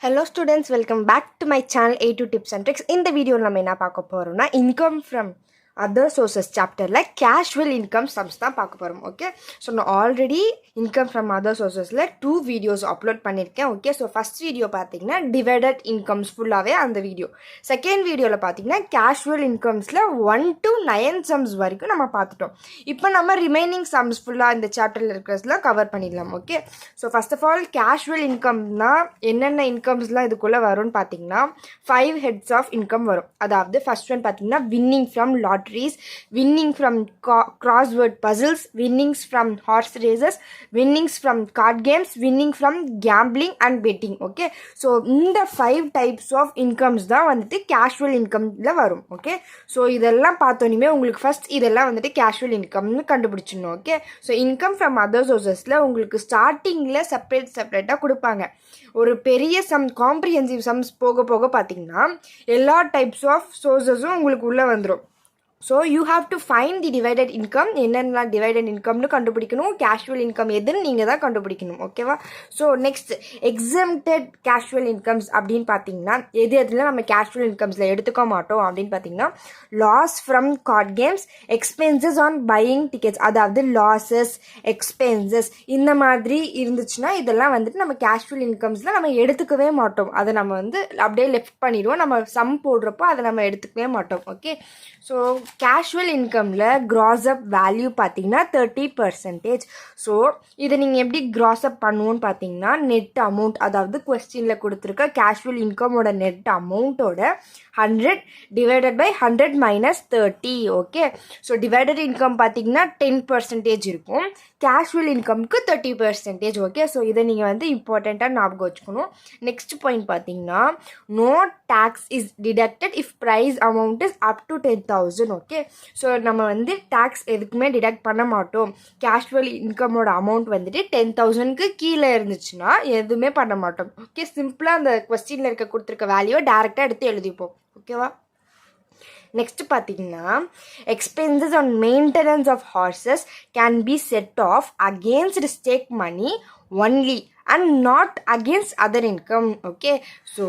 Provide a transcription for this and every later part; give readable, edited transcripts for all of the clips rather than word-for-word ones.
Hello students, welcome back to my channel A2 Tips and Tricks. In the video நம்ம என்ன பார்க்க போறோம்னா income from other sources chapterல casual income sums தான் பார்க்க போறோம். ஓகே, ஸோ நான் already income from other sourcesல 2 videos upload பண்ணியிருக்கேன். Okay, so first video பார்த்தீங்கன்னா டிவைடட் இன்கம்ஸ் ஃபுல்லாகவே அந்த வீடியோ. செகண்ட் வீடியோவில் பார்த்தீங்கன்னா கேஷுவல் இன்கம்ஸில் 1 to 9 சம்ஸ் வரைக்கும் நம்ம பார்த்துட்டோம். இப்போ நம்ம ரிமைனிங் சம்ஸ் ஃபுல்லாக இந்த சாப்டரில் இருக்கிறதுலாம் கவர் பண்ணிடலாம். Okay, so first of all casual இன்கம்னா என்னென்ன இன்கம்ஸ்லாம் இதுக்குள்ளே வரும்னு பார்த்தீங்கன்னா 5 ஹெட்ஸ் ஆஃப் இன்கம் வரும். அதாவது ஃபர்ஸ்ட் ஒன் பார்த்தீங்கன்னா winning from lotteries, winning from crossword puzzles, winnings from horse races, winnings from card games, winning from gambling and betting. Okay, so இந்த 5 types of incomes தான் வந்துட்டு கேஷுவல் இன்கம்ல வரும். Okay, so இதெல்லாம் பார்த்தோன்னே உங்களுக்கு ஃபர்ஸ்ட் இதெல்லாம் வந்துட்டு கேஷுவல் இன்கம்னு கண்டுபிடிச்சிடணும். Okay, so income from other சோர்சஸில் உங்களுக்கு ஸ்டார்டிங்கில் செப்பரேட்டாக கொடுப்பாங்க. ஒரு பெரிய சம் காம்ப்ரிஹென்சிவ் சம்ஸ் போக போக பார்த்தீங்கன்னா எல்லா டைப்ஸ் ஆஃப் சோர்சஸும் உங்களுக்கு உள்ளே வந்துடும். So you have to find the divided income. என்னென்ன டிவைடட் இன்கம்னு கண்டுபிடிக்கணும், கேஷுவல் இன்கம் எதுன்னு நீங்கள் தான் கண்டுபிடிக்கணும். ஓகேவா? So next exempted casual incomes அப்படின்னு பார்த்தீங்கன்னா எதில் நம்ம கேஷுவல் இன்கம்ஸில் எடுத்துக்க மாட்டோம் அப்படின்னு பார்த்தீங்கன்னா loss from card games, expenses on buying tickets, அதாவது லாஸஸ், எக்ஸ்பென்சஸ் இந்த மாதிரி இருந்துச்சுன்னா இதெல்லாம் வந்துட்டு நம்ம கேஷுவல் இன்கம்ஸில் நம்ம எடுத்துக்கவே மாட்டோம். அதை நம்ம வந்து அப்படியே லெஃப்ட் பண்ணிடுவோம். நம்ம சம் போடுறப்போ அதை நம்ம எடுத்துக்கவே மாட்டோம். Okay, so casual இன்கமில் cross up value பார்த்தீங்கன்னா 30%. ஸோ இதை நீங்கள் எப்படி க்ராஸ் அப் பண்ணுவோன்னு பார்த்தீங்கன்னா நெட் அமௌண்ட், அதாவது கொஸ்டினில் கொடுத்துருக்க கேஷுவல் இன்கமோட நெட் அமௌண்ட்டோட 100 divided by 100 minus 30. Okay, so divided income பார்த்தீங்கன்னா 10% இருக்கும், கேஷுவல் இன்கம்க்கு 30%. ஓகே, ஸோ இதை நீங்கள் வந்து இம்பார்ட்டண்ட்டாக ஞாபகம் வச்சுக்கணும். நெக்ஸ்ட் பாயிண்ட் பார்த்தீங்கன்னா no tax is deducted if prize amount is up to 10,000. Okay, so நம்ம வந்து டேக்ஸ் எதுக்குமே டிடக்ட் பண்ண மாட்டோம். கேஷுவல் இன்கமோட அமௌண்ட் வந்துட்டு 10,000க்கு கீழே இருந்துச்சுன்னா எதுவுமே பண்ண மாட்டோம். ஓகே, சிம்பிளாக அந்த கொஸ்டினில் இருக்க கொடுத்துருக்க வேல்யூவை டேரெக்டாக எடுத்து எழுதிப்போம். ஓகேவா? நெக்ஸ்ட் பார்த்தீங்கன்னா expenses on maintenance of horses can be set off against stake money only and not against other income. Okay, so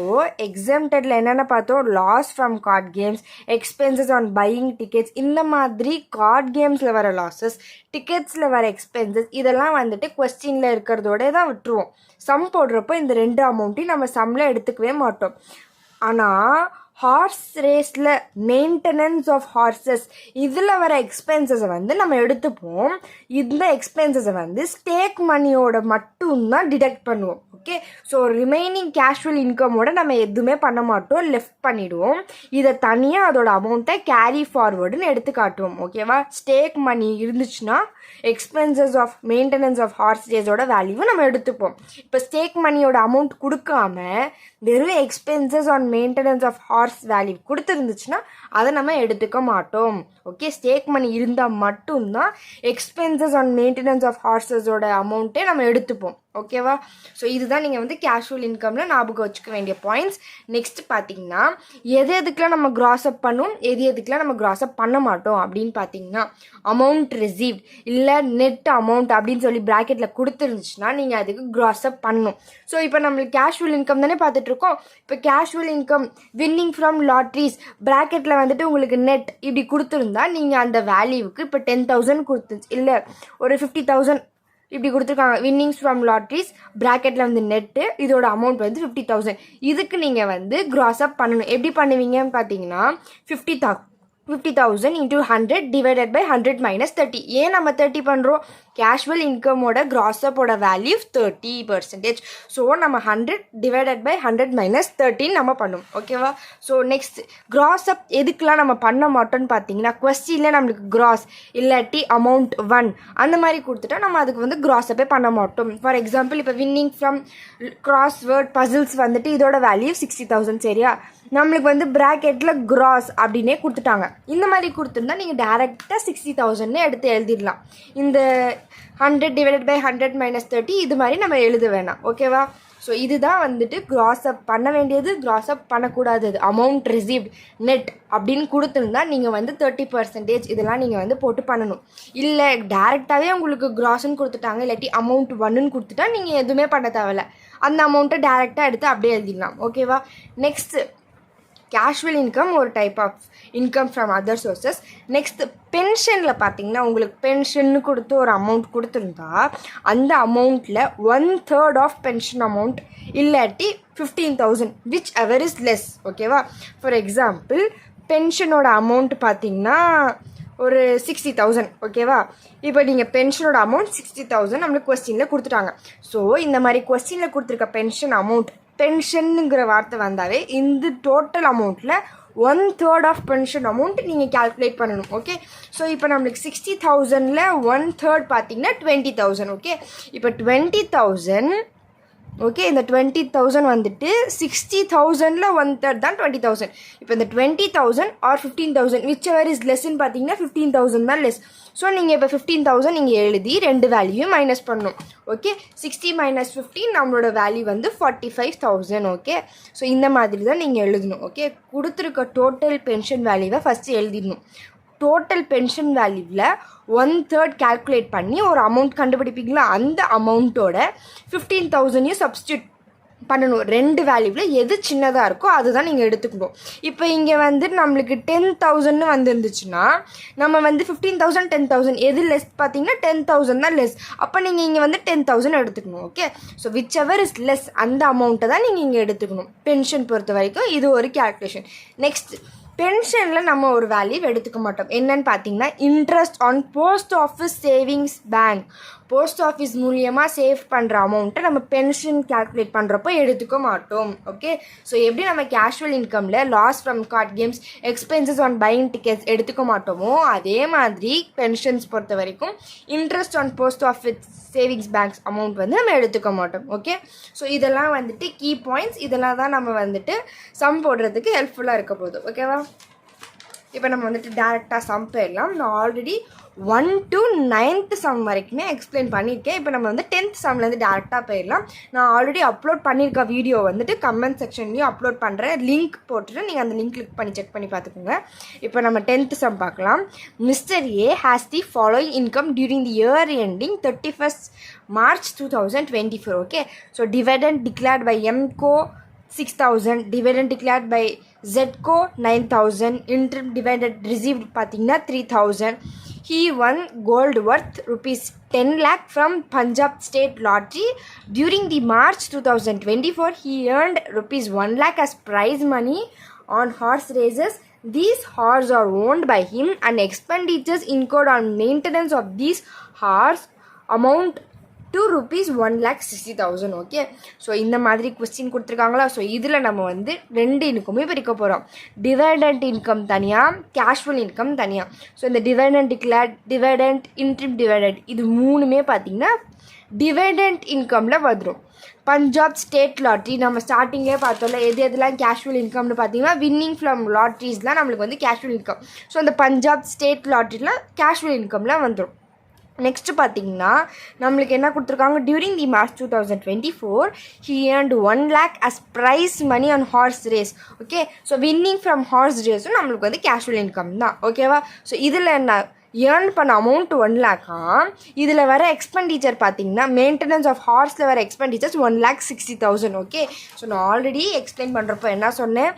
எக்ஸம்டடில் என்னென்ன பார்த்தோம், loss from card games, expenses on buying tickets, இந்த மாதிரி கார்ட் கேம்ஸில் வர லாஸஸ், டிக்கெட்ஸில் வர expenses இதெல்லாம் வந்துட்டு கொஸ்டினில் இருக்கிறதோட தான் விட்டுருவோம். சம் போடுறப்போ இந்த 2 அமௌண்ட்டையும் நம்ம சம்மில் எடுத்துக்கவே மாட்டோம். ஆனால் ஹார்ஸ் ரேஸில் மெயின்டெனன்ஸ் ஆஃப் ஹார்சஸ் இதில் வர எக்ஸ்பென்சஸை வந்து நம்ம எடுத்துப்போம். இந்த எக்ஸ்பென்சஸை வந்து ஸ்டேக் மணியோட மட்டும்தான் டிடக்ட் பண்ணுவோம். ஓகே, ஸோ ரிமைனிங் கேஷுவல் இன்கமோட நம்ம எதுவுமே பண்ண மாட்டோம், லெஃப்ட் பண்ணிவிடுவோம். இதை தனியாக அதோட அமௌண்ட்டை கேரி ஃபார்வர்டுன்னு எடுத்து காட்டுவோம். ஓகேவா? ஸ்டேக் மணி இருந்துச்சுன்னா expenses of maintenance of horse ரேஸோட வேல்யூவை நம்ம எடுத்துப்போம். இப்போ ஸ்டேக் மணியோட அமௌண்ட் கொடுக்காம வெறும் expenses on maintenance of horse value கொடுத்துருந்துச்சுன்னா அதை நம்ம எடுத்துக்க மாட்டோம். ஓகே, ஸ்டேக் மணி இருந்தால் மட்டும்தான் எக்ஸ்பென்சஸ் ஆன் மெயின்டெனன்ஸ் ஆஃப் ஹார்ஸஸோட அமௌண்ட்டே நம்ம எடுத்துப்போம். ஓகேவா? ஸோ இதுதான் நீங்கள் வந்து கேஷுவல் இன்கமில் ஞாபகம் வச்சுக்க வேண்டிய பாயிண்ட்ஸ். நெக்ஸ்ட் பார்த்தீங்கன்னா எதுக்கெலாம் நம்ம க்ராஸ் அப் பண்ணுவோம், எதுக்கெலாம் நம்ம க்ராஸ் அப் பண்ண மாட்டோம் அப்படின்னு பார்த்தீங்கன்னா அமௌண்ட் ரிசீவ்ட் இல்லை நெட் அமௌண்ட் அப்படின்னு சொல்லி ப்ராக்கெட்டில் கொடுத்துருந்துச்சுன்னா நீங்கள் அதுக்கு க்ராஸ் அப் பண்ணணும். ஸோ இப்போ நம்மளுக்கு கேஷுவல் இன்கம் தானே பார்த்துட்ருக்கோம். இப்போ casual income winning from lotteries ப்ராக்கெட்டில் வந்துட்டு உங்களுக்கு நெட் இப்படி கொடுத்துருந்தா நீங்கள் அந்த வேல்யூவுக்கு இப்போ 10,000 கொடுத்துருச்சு இல்லை ஒரு 50,000 இப்படி கொடுத்துருக்காங்க. வின்னிங்ஸ் ஃப்ரம் லாட்ரிஸ் ப்ராக்கெட்டில் வந்து நெட்டு இதோட அமௌண்ட் வந்து 50,000. இதுக்கு நீங்கள் வந்து க்ராஸ் அப் பண்ணணும். எப்படி பண்ணுவீங்கன்னு பார்த்தீங்கன்னா 50,000 into 100 divided by 100 minus 30. ஏன் நம்ம 30 பண்ணுறோம்? கேஷுவல் இன்கமோட க்ராஸ்அப்போட வேல்யூ 30%. ஸோ நம்ம 100 divided by 100 minus 30 நம்ம பண்ணுவோம். ஓகேவா? ஸோ நெக்ஸ்ட் க்ராஸ்அப் எதுக்கெலாம் நம்ம பண்ண மாட்டோம்னு பார்த்தீங்கன்னா கொஸ்டினில் நம்மளுக்கு க்ராஸ் இல்லாட்டி அமௌண்ட் 1 அந்த மாதிரி கொடுத்துட்டா நம்ம அதுக்கு வந்து க்ராஸ்அப்பே பண்ண மாட்டோம். ஃபார் எக்ஸாம்பிள் இப்போ வின்னிங் ஃப்ரம் crossword puzzles வந்துட்டு இதோட வேல்யூ 60,000. சரியா? நம்மளுக்கு வந்து ப்ராக்கெட்டில் க்ராஸ் அப்படின்னே கொடுத்துட்டாங்க. இந்த மாதிரி கொடுத்துருந்தா நீங்கள் டேரெக்டாக 60,000 எடுத்து எழுதிடலாம். இந்த 100 divided by 100 minus 30 இது மாதிரி நம்ம எழுத வேணாம். ஓகேவா? ஸோ இதுதான் வந்துட்டு க்ராஸ் அப் பண்ண வேண்டியது, க்ராஸ் அப் பண்ணக்கூடாதது. அமௌண்ட் ரிசீவ்ட் நெட் அப்படின்னு கொடுத்துருந்தா நீங்கள் வந்து 30% இதெல்லாம் நீங்கள் வந்து போட்டு பண்ணணும். இல்லை டேரெக்டாகவே உங்களுக்கு க்ராஸ்ன்னு கொடுத்துட்டாங்க, இல்லாட்டி அமௌண்ட் ஒன்றுன்னு கொடுத்துட்டா நீங்கள் எதுவுமே பண்ண தேவையில்ல. அந்த அமௌண்ட்டை டேரெக்டாக எடுத்து அப்படியே எழுதிடலாம். ஓகேவா? நெக்ஸ்ட்டு கேஷுவல் இன்கம் ஒரு type of income from other sources. Next பென்ஷனில் பார்த்தீங்கன்னா உங்களுக்கு பென்ஷன்னு கொடுத்து ஒரு அமௌண்ட் கொடுத்துருந்தா அந்த அமௌண்ட்டில் 1/3 ஆஃப் பென்ஷன் அமௌண்ட் இல்லாட்டி 15,000 விச் எவர் இஸ் லெஸ். ஓகேவா? ஃபார் எக்ஸாம்பிள் பென்ஷனோட அமௌண்ட் பார்த்தீங்கன்னா ஒரு 60,000. ஓகேவா? இப்போ நீங்கள் பென்ஷனோட அமௌண்ட் 60,000 நம்மளுக்கு கொஸ்டினில் கொடுத்துட்டாங்க. ஸோ இந்த மாதிரி கொஸ்டினில் கொடுத்துருக்க பென்ஷன் அமௌண்ட், பென்ஷனுங்கிற வார்த்தை வந்தாவே இந்த டோட்டல் அமௌண்ட்டில் 1/3 ஆஃப் பென்ஷன் அமௌண்ட் நீங்கள் கால்குலேட் பண்ணணும். ஓகே? ஸோ இப்போ நம்மளுக்கு 60,000ல் 1/3 பார்த்தீங்கன்னா 20,000. ஓகே? இப்போ 20,000 ஓகே, இந்த 20,000 வந்துட்டு 60,000ல் 1/3 தான் 20,000. இப்போ இந்த 20,000 ஆர் 15,000 விச் எவர் இஸ் லெஸ்ன்னு பார்த்தீங்கன்னா 15,000 தான் லெஸ். ஸோ நீங்கள் இப்போ 15,000 நீங்கள் எழுதி ரெண்டு வேல்யூ மைனஸ் பண்ணணும். ஓகே? 60 - 15 நம்மளோட வேல்யூ வந்து 45,000. ஓகே? ஸோ இந்த மாதிரி தான் நீங்கள் எழுதணும். ஓகே? கொடுத்துருக்க டோட்டல் பென்ஷன் வேல்யூவை ஃபஸ்ட்டு எழுதிடணும். டோட்டல் பென்ஷன் வேல்யூவில் 1/3 கால்குலேட் பண்ணி ஒரு அமௌண்ட் கண்டுபிடிப்பீங்களா, அந்த அமௌண்ட்டோட 15,000 சப்ஸ்டியூட் பண்ணணும். ரெண்டு வேல்யூவில் எது சின்னதாக இருக்கோ அதுதான் நீங்கள் எடுத்துக்கணும். இப்போ இங்கே வந்து நம்மளுக்கு 10,000 வந்துருந்துச்சுன்னா நம்ம வந்து 15,000 10,000 எது லெஸ் பார்த்தீங்கன்னா 10,000 தான் லெஸ். அப்போ நீங்கள் இங்கே வந்து 10,000 எடுத்துக்கணும். Okay? So which ever is less அந்த அமௌண்ட்டை தான் நீங்கள் இங்கே எடுத்துக்கணும். பென்ஷன் பொறுத்த வரைக்கும் இது ஒரு கேல்குலேஷன். நெக்ஸ்ட் பென்ஷனில் நம்ம ஒரு வேல்யூ எடுத்துக்க மாட்டோம். என்னன்னு பார்த்தீங்கன்னா interest on post office savings bank. Post office மூலியமாக சேவ் பண்ணுற அமௌண்ட்டை நம்ம பென்ஷன் கால்குலேட் பண்ணுறப்போ எடுத்துக்க மாட்டோம். ஓகே? ஸோ எப்படி நம்ம கேஷுவல் இன்கமில் loss from card games, expenses on buying tickets எடுத்துக்க மாட்டோமோ அதே மாதிரி பென்ஷன்ஸ் பொறுத்த வரைக்கும் interest on post office savings banks amount வந்து நம்ம எடுத்துக்க மாட்டோம். ஓகே? ஸோ இதெல்லாம் வந்துட்டு கீ பாயிண்ட்ஸ். இதெல்லாம் தான் நம்ம வந்துட்டு சம் போடுறதுக்கு ஹெல்ப்ஃபுல்லாக இருக்க போகுது. ஓகேவா? இப்போ நம்ம வந்துட்டு டேரெக்டாக சம் போயிடலாம். நான் ஆல்ரெடி 1 to 9th சம் வரைக்குமே எக்ஸ்பிளைன் பண்ணியிருக்கேன். இப்போ நம்ம வந்து 10th சம்லேருந்து டேரெக்டாக போயிடலாம். நான் ஆல்ரெடி அப்லோட் பண்ணியிருக்க வீடியோ வந்துட்டு கமெண்ட் செக்ஷன்லேயும் அப்லோட் பண்ணுறேன், லிங்க் போட்டுட்டு நீங்கள் அந்த லிங்க் கிளிக் பண்ணி செக் பண்ணி பார்த்துக்கோங்க. இப்போ நம்ம 10th சம் பார்க்கலாம். Mister A has the following income during the year ending 31st March 2024. Okay? So dividend declared by M Co 6,000, dividend declared by ZCO 9,000, interim dividend received பார்த்தீங்கன்னா 3,000. He won gold worth ₹10 lakh from Punjab State Lottery. During the March 2024, he earned ₹1 lakh as prize money on horse races. These horses are owned by him and expenditures incurred on maintenance of these horse amount to ₹1,60,000. Okay? So இந்த மாதிரி question கொடுத்துருக்காங்களா? So இதில் நம்ம வந்து ரெண்டு இன்கமே பிரிக்க போகிறோம். Dividend income தனியாக, கேஷுவல் இன்கம் தனியாக. ஸோ இந்த dividend declared, dividend, interim dividend இது மூணுமே பார்த்திங்கன்னா டிவிடெண்ட் இன்கமில் வந்துடும். பஞ்சாப் ஸ்டேட் லாட்ரி நம்ம ஸ்டார்டிங்கே பார்த்தோம்ல, எதெல்லாம் கேஷுவல் இன்கம்னு பார்த்தீங்கன்னா வின்னிங் ஃப்ரம் லாட்ரிஸ்லாம் நம்மளுக்கு வந்து கேஷுவல் இன்கம். ஸோ அந்த பஞ்சாப் ஸ்டேட் லாட்ரிலாம் கேஷுவல் இன்கமில் வந்துடும். நெக்ஸ்ட்டு பார்த்தீங்கன்னா நம்மளுக்கு என்ன கொடுத்துருக்காங்க, during the March 2024 he earned 1 lakh as prize money on horse race. Okay? So winning from horse ரேஸும் நம்மளுக்கு வந்து கேஷுவல் இன்கம் தான். ஓகேவா? ஸோ இதில் என்ன ஏர்ன் பண்ண அமௌண்ட் 1 lakh. இதில் வர எக்ஸ்பெண்டிச்சர் பார்த்தீங்கன்னா மெயின்டெனன்ஸ் ஆஃப் ஹார்ஸில் வர எக்ஸ்பெண்டிச்சர்ஸ் 1,60,000. ஓகே? ஸோ நான் ஆல்ரெடி எக்ஸ்பிளைன் பண்ணுறப்போ என்ன சொன்னேன்,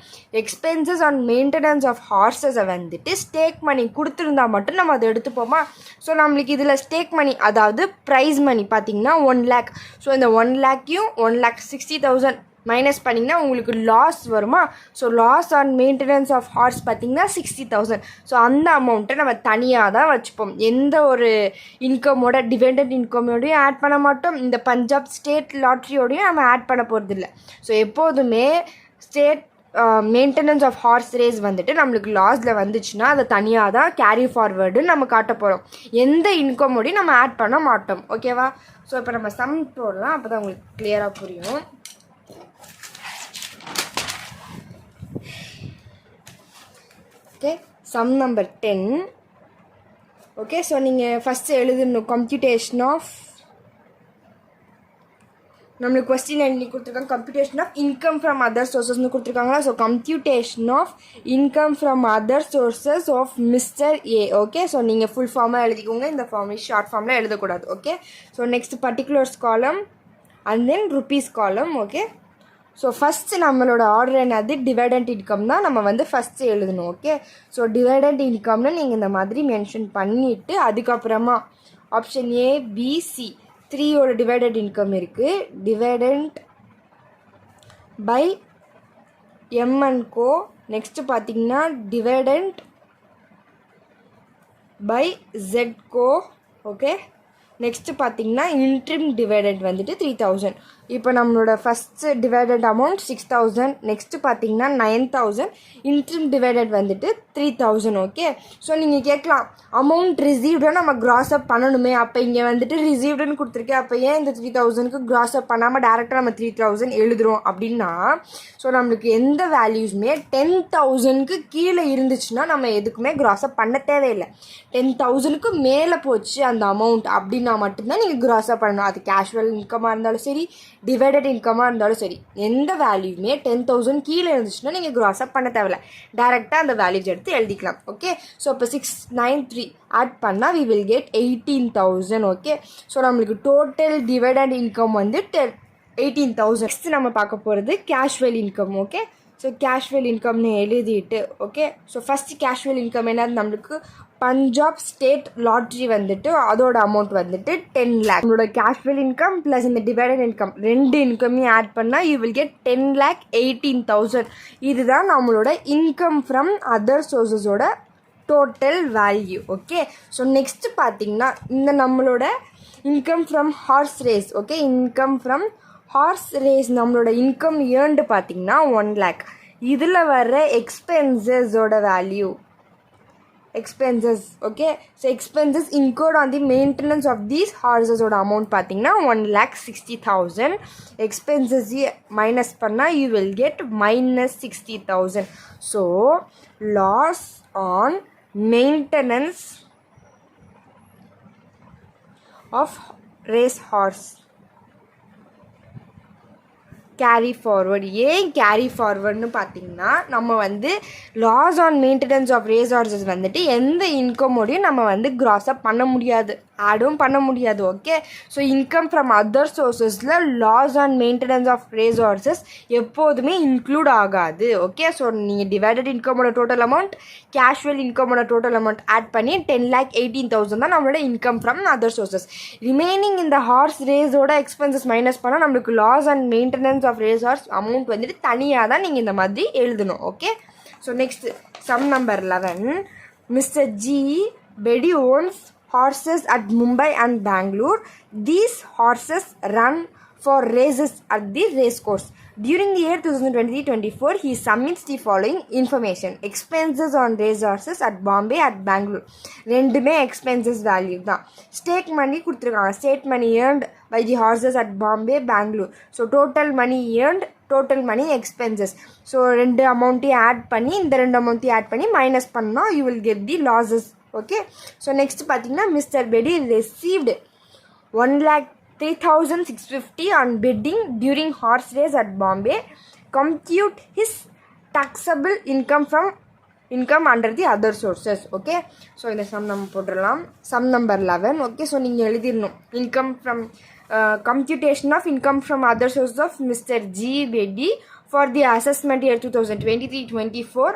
எக்ஸ்பென்சஸ் ஆன் மெயின்டெனன்ஸ் ஆஃப் ஹார்ஸஸை வந்துட்டு ஸ்டேக் மணி கொடுத்துருந்தா மட்டும் நம்ம அதை எடுத்துப்போமா. ஸோ நம்மளுக்கு இதில் ஸ்டேக் மணி அதாவது ப்ரைஸ் மணி பார்த்தீங்கன்னா 1 lakh. ஸோ இந்த 1 lakhையும் 1,60,000 மைனஸ் பண்ணிங்கன்னா உங்களுக்கு லாஸ் வருமா. So loss on maintenance of horse பார்த்திங்கன்னா 60,000. ஸோ அந்த அமௌண்ட்டை நம்ம தனியாக தான் வச்சுப்போம். எந்த ஒரு இன்கமோட டிபெண்டன்ட் இன்கமோடையும் ஆட் பண்ண மாட்டோம், இந்த பஞ்சாப் ஸ்டேட் லாட்ரியோடையும் நம்ம ஆட் பண்ண போகிறதில்ல. ஸோ எப்போதுமே state maintenance of horse race வந்துட்டு நம்மளுக்கு லாஸில் வந்துச்சுன்னா அதை தனியாக தான் கேரி ஃபார்வேர்டுன்னு நம்ம காட்ட போகிறோம். எந்த இன்கமோடையும் நம்ம ஆட் பண்ண மாட்டோம். ஓகேவா? ஸோ இப்போ நம்ம சம் போடலாம், அப்போ தான் உங்களுக்கு கிளியராக புரியும். Okay? Sum number 10. Okay? So நீங்கள் ஃபஸ்ட்டு எழுதணும் கம்ப்யூட்டேஷன் ஆஃப் நம்மளுக்கு கொஸ்டின் என்ன கொடுத்துருக்காங்க, computation of income from other சோர்சஸ்னு கொடுத்துருக்காங்களா. So computation of income from other sources of mister A. Okay, so நீங்கள் ஃபுல் ஃபார்மாக எழுதிக்கோங்க, இந்த ஃபார்ம் ஷார்ட் ஃபார்மில் எழுதக்கூடாது. Okay, so next particulars column and then rupees column. Okay, so first நம்மளோட order என்னது, டிவைடண்ட் இன்கம் தான் நம்ம வந்து ஃபஸ்ட்டு எழுதணும். ஓகே, ஸோ டிவைடண்ட் இன்கம்னு நீங்கள் இந்த மாதிரி மென்ஷன் பண்ணிவிட்டு அதுக்கப்புறமா ஆப்ஷன் ஏ பி சி 3யோட டிவைடட் இன்கம் இருக்குது. Dividend by M and Co. Next பார்த்தீங்கன்னா dividend by Z Co. Okay, next பார்த்தீங்கன்னா இன்ட்ரிம் டிவைடண்ட் வந்துட்டு 3000. இப்போ நம்மளோட ஃபஸ்ட்டு டிவைடட் அமௌண்ட் 6000. நெக்ஸ்ட்டு பார்த்தீங்கன்னா 9000. இன்ட்ரிம் டிவைடட் வந்துட்டு 3000. ஓகே, ஸோ நீங்கள் கேட்கலாம் அமௌண்ட் ரிசீவ்டாக நம்ம கிராஸ் அப் பண்ணணுமே, அப்போ இங்கே வந்துட்டு ரிசீவ்டுன்னு கொடுத்துருக்கேன், அப்போ ஏன் இந்த 3000க்கு கிராஸ் அப் பண்ணாமல் டேரெக்டாக நம்ம 3000 எழுதுகிறோம் அப்படின்னா, ஸோ நம்மளுக்கு எந்த வேல்யூஸுமே 10,000க்கு கீழே இருந்துச்சுன்னா நம்ம எதுக்குமே கிராஸ் அப் பண்ண தேவையில்லை. 10,000க்கு மேலே போச்சு அந்த அமௌண்ட் அப்படின்னா மட்டும்தான் நீங்கள் கிராஸ் அப் பண்ணணும். அது கேஷுவல் இன்கமாக இருந்தாலும் சரி, டிவைடட் இன்கமாக இருந்தாலும் சரி, எந்த வேல்யூமே 10,000 கீழே இருந்துச்சுன்னா நீங்கள் கிராஸ் அப் பண்ண தேவையில்ல, டேரெக்டாக அந்த வேல்யூஸ் எடுத்து எழுதிக்கலாம். ஓகே, ஸோ இப்போ 693 ஆட் பண்ணால் we will get 18,000. Okay, so நம்மளுக்கு டோட்டல் டிவைடட் இன்கம் வந்து 18,000. நெக்ஸ்ட் நம்ம பார்க்க போகிறது casual income. Okay, so casual இன்கம்னு எழுதிட்டு, okay, so first casual income என்னது, நம்மளுக்கு பஞ்சாப் ஸ்டேட் லாட்ரி வந்துட்டு அதோட அமௌண்ட் வந்துட்டு 10 lakh. நம்மளோட கேஷுவல் இன்கம் ப்ளஸ் இந்த டிவைடட் இன்கம் ரெண்டு இன்கமையும் ஆட் பண்ணால் யூ வில் கெட் 10,18,000. இதுதான் நம்மளோட இன்கம் ஃப்ரம் அதர் சோர்ஸஸோட total value. Okay, so next பார்த்தீங்கன்னா இந்த நம்மளோட income from horse race. Okay, income from horse race நம்மளோட இன்கம் ஏர்ன்டு பார்த்தீங்கன்னா 1 lakh. இதில் வர்ற எக்ஸ்பென்சஸோட value, expenses. Okay, so expenses incurred on the maintenance of these horses oda amount pathina 1,60,000. expenses minus panna you will get minus 60,000. so loss on maintenance of race horse carry forward. ஏன் carry ஃபார்வர்டுன்னு பார்த்தீங்கன்னா, நம்ம வந்து loss on maintenance of race horses வந்துட்டு எந்த இன்கமோடையும் நம்ம வந்து cross அப் பண்ண முடியாது, ஆடும் பண்ண முடியாது. Okay, so income from other சோர்ஸஸில் loss on maintenance of race horses எப்போதுமே இன்க்ளூட் ஆகாது. ஓகே, ஸோ நீங்கள் டிவைடட் இன்கமோட டோட்டல் அமௌண்ட் கேஷுவல் இன்கமோட டோட்டல் அமௌண்ட் ஆட் பண்ணி 10,18,000 தான் நம்மளோட income from other sources. Remaining இந்த ஹார்ஸ் ரேஸோட எக்ஸ்பென்சஸ் மைனஸ் பண்ணால் நம்மளுக்கு loss and maintenance of race horse amount வந்துட்டு தனியாக தான் நீங்கள் இந்த மாதிரி எழுதணும். Okay, so next sum number 11. Mister G பெடி ones horses at Mumbai and Bangalore. These horses run for races at the race course. During the year 2023-24, he submits the following information. Expenses on race horses at Bombay at Bangalore. ரெண்டுமே expenses value தான். Stake money கொடுத்துருக்காங்க. State money earned by the horses at Bombay, Bangalore. So total money earned, total money expenses. So ரெண்டு அமௌண்ட்டையும் add பண்ணி இந்த ரெண்டு அமௌண்ட்டையும் add பண்ணி மைனஸ் பண்ணால் you will get the losses. Okay, so next பார்த்தீங்கன்னா mister Bedi received 1,03,650 on betting during horse race at Bombay. Compute his taxable income from income under the other sources. Okay, so இந்த sum நம்ம போட்டுடலாம். Sum number 11. Okay, so நீங்கள் எழுதிடணும் income from computation of income from other source of mister G Bedi for the assessment year 2023-24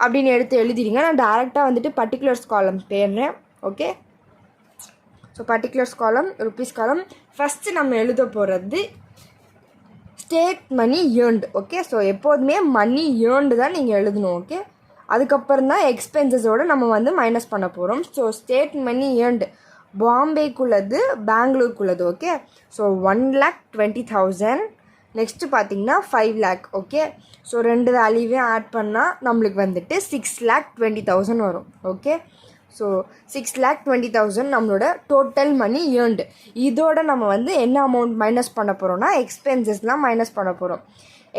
அப்படின்னு எடுத்து எழுதிடுங்க. நான் டேரெக்டாக வந்துட்டு பர்டிகுலர்ஸ் காலம் போயிடுறேன். ஓகே, ஸோ பர்டிகுலர்ஸ் காலம், ருபீஸ் காலம். ஃபஸ்ட்டு நம்ம எழுத போகிறது state money earned. Okay, so எப்போதுமே மணி ஏர்ன்டு தான் நீங்கள் எழுதணும். ஓகே, அதுக்கப்புறம் தான் எக்ஸ்பென்சஸோடு நம்ம வந்து மைனஸ் பண்ண போகிறோம். ஸோ ஸ்டேட் மணி ஏர்ன்டு பாம்பேக்குள்ளது, பெங்களூருக்குள்ளது. Okay, so 1,20,000. நெக்ஸ்ட்டு பார்த்தீங்கன்னா 5 lakh. ஓகே, ஸோ ரெண்டு வேல்யூவே ஆட் பண்ணால் நம்மளுக்கு வந்துட்டு 6,20,000 வரும். ஓகே, ஸோ 6,20,000 நம்மளோட டோட்டல் மணி ஏர்ன்டு. இதோட நம்ம வந்து என்ன அமௌண்ட் மைனஸ் பண்ண போகிறோம்னா எக்ஸ்பென்சஸ்லாம் மைனஸ் பண்ண போகிறோம்.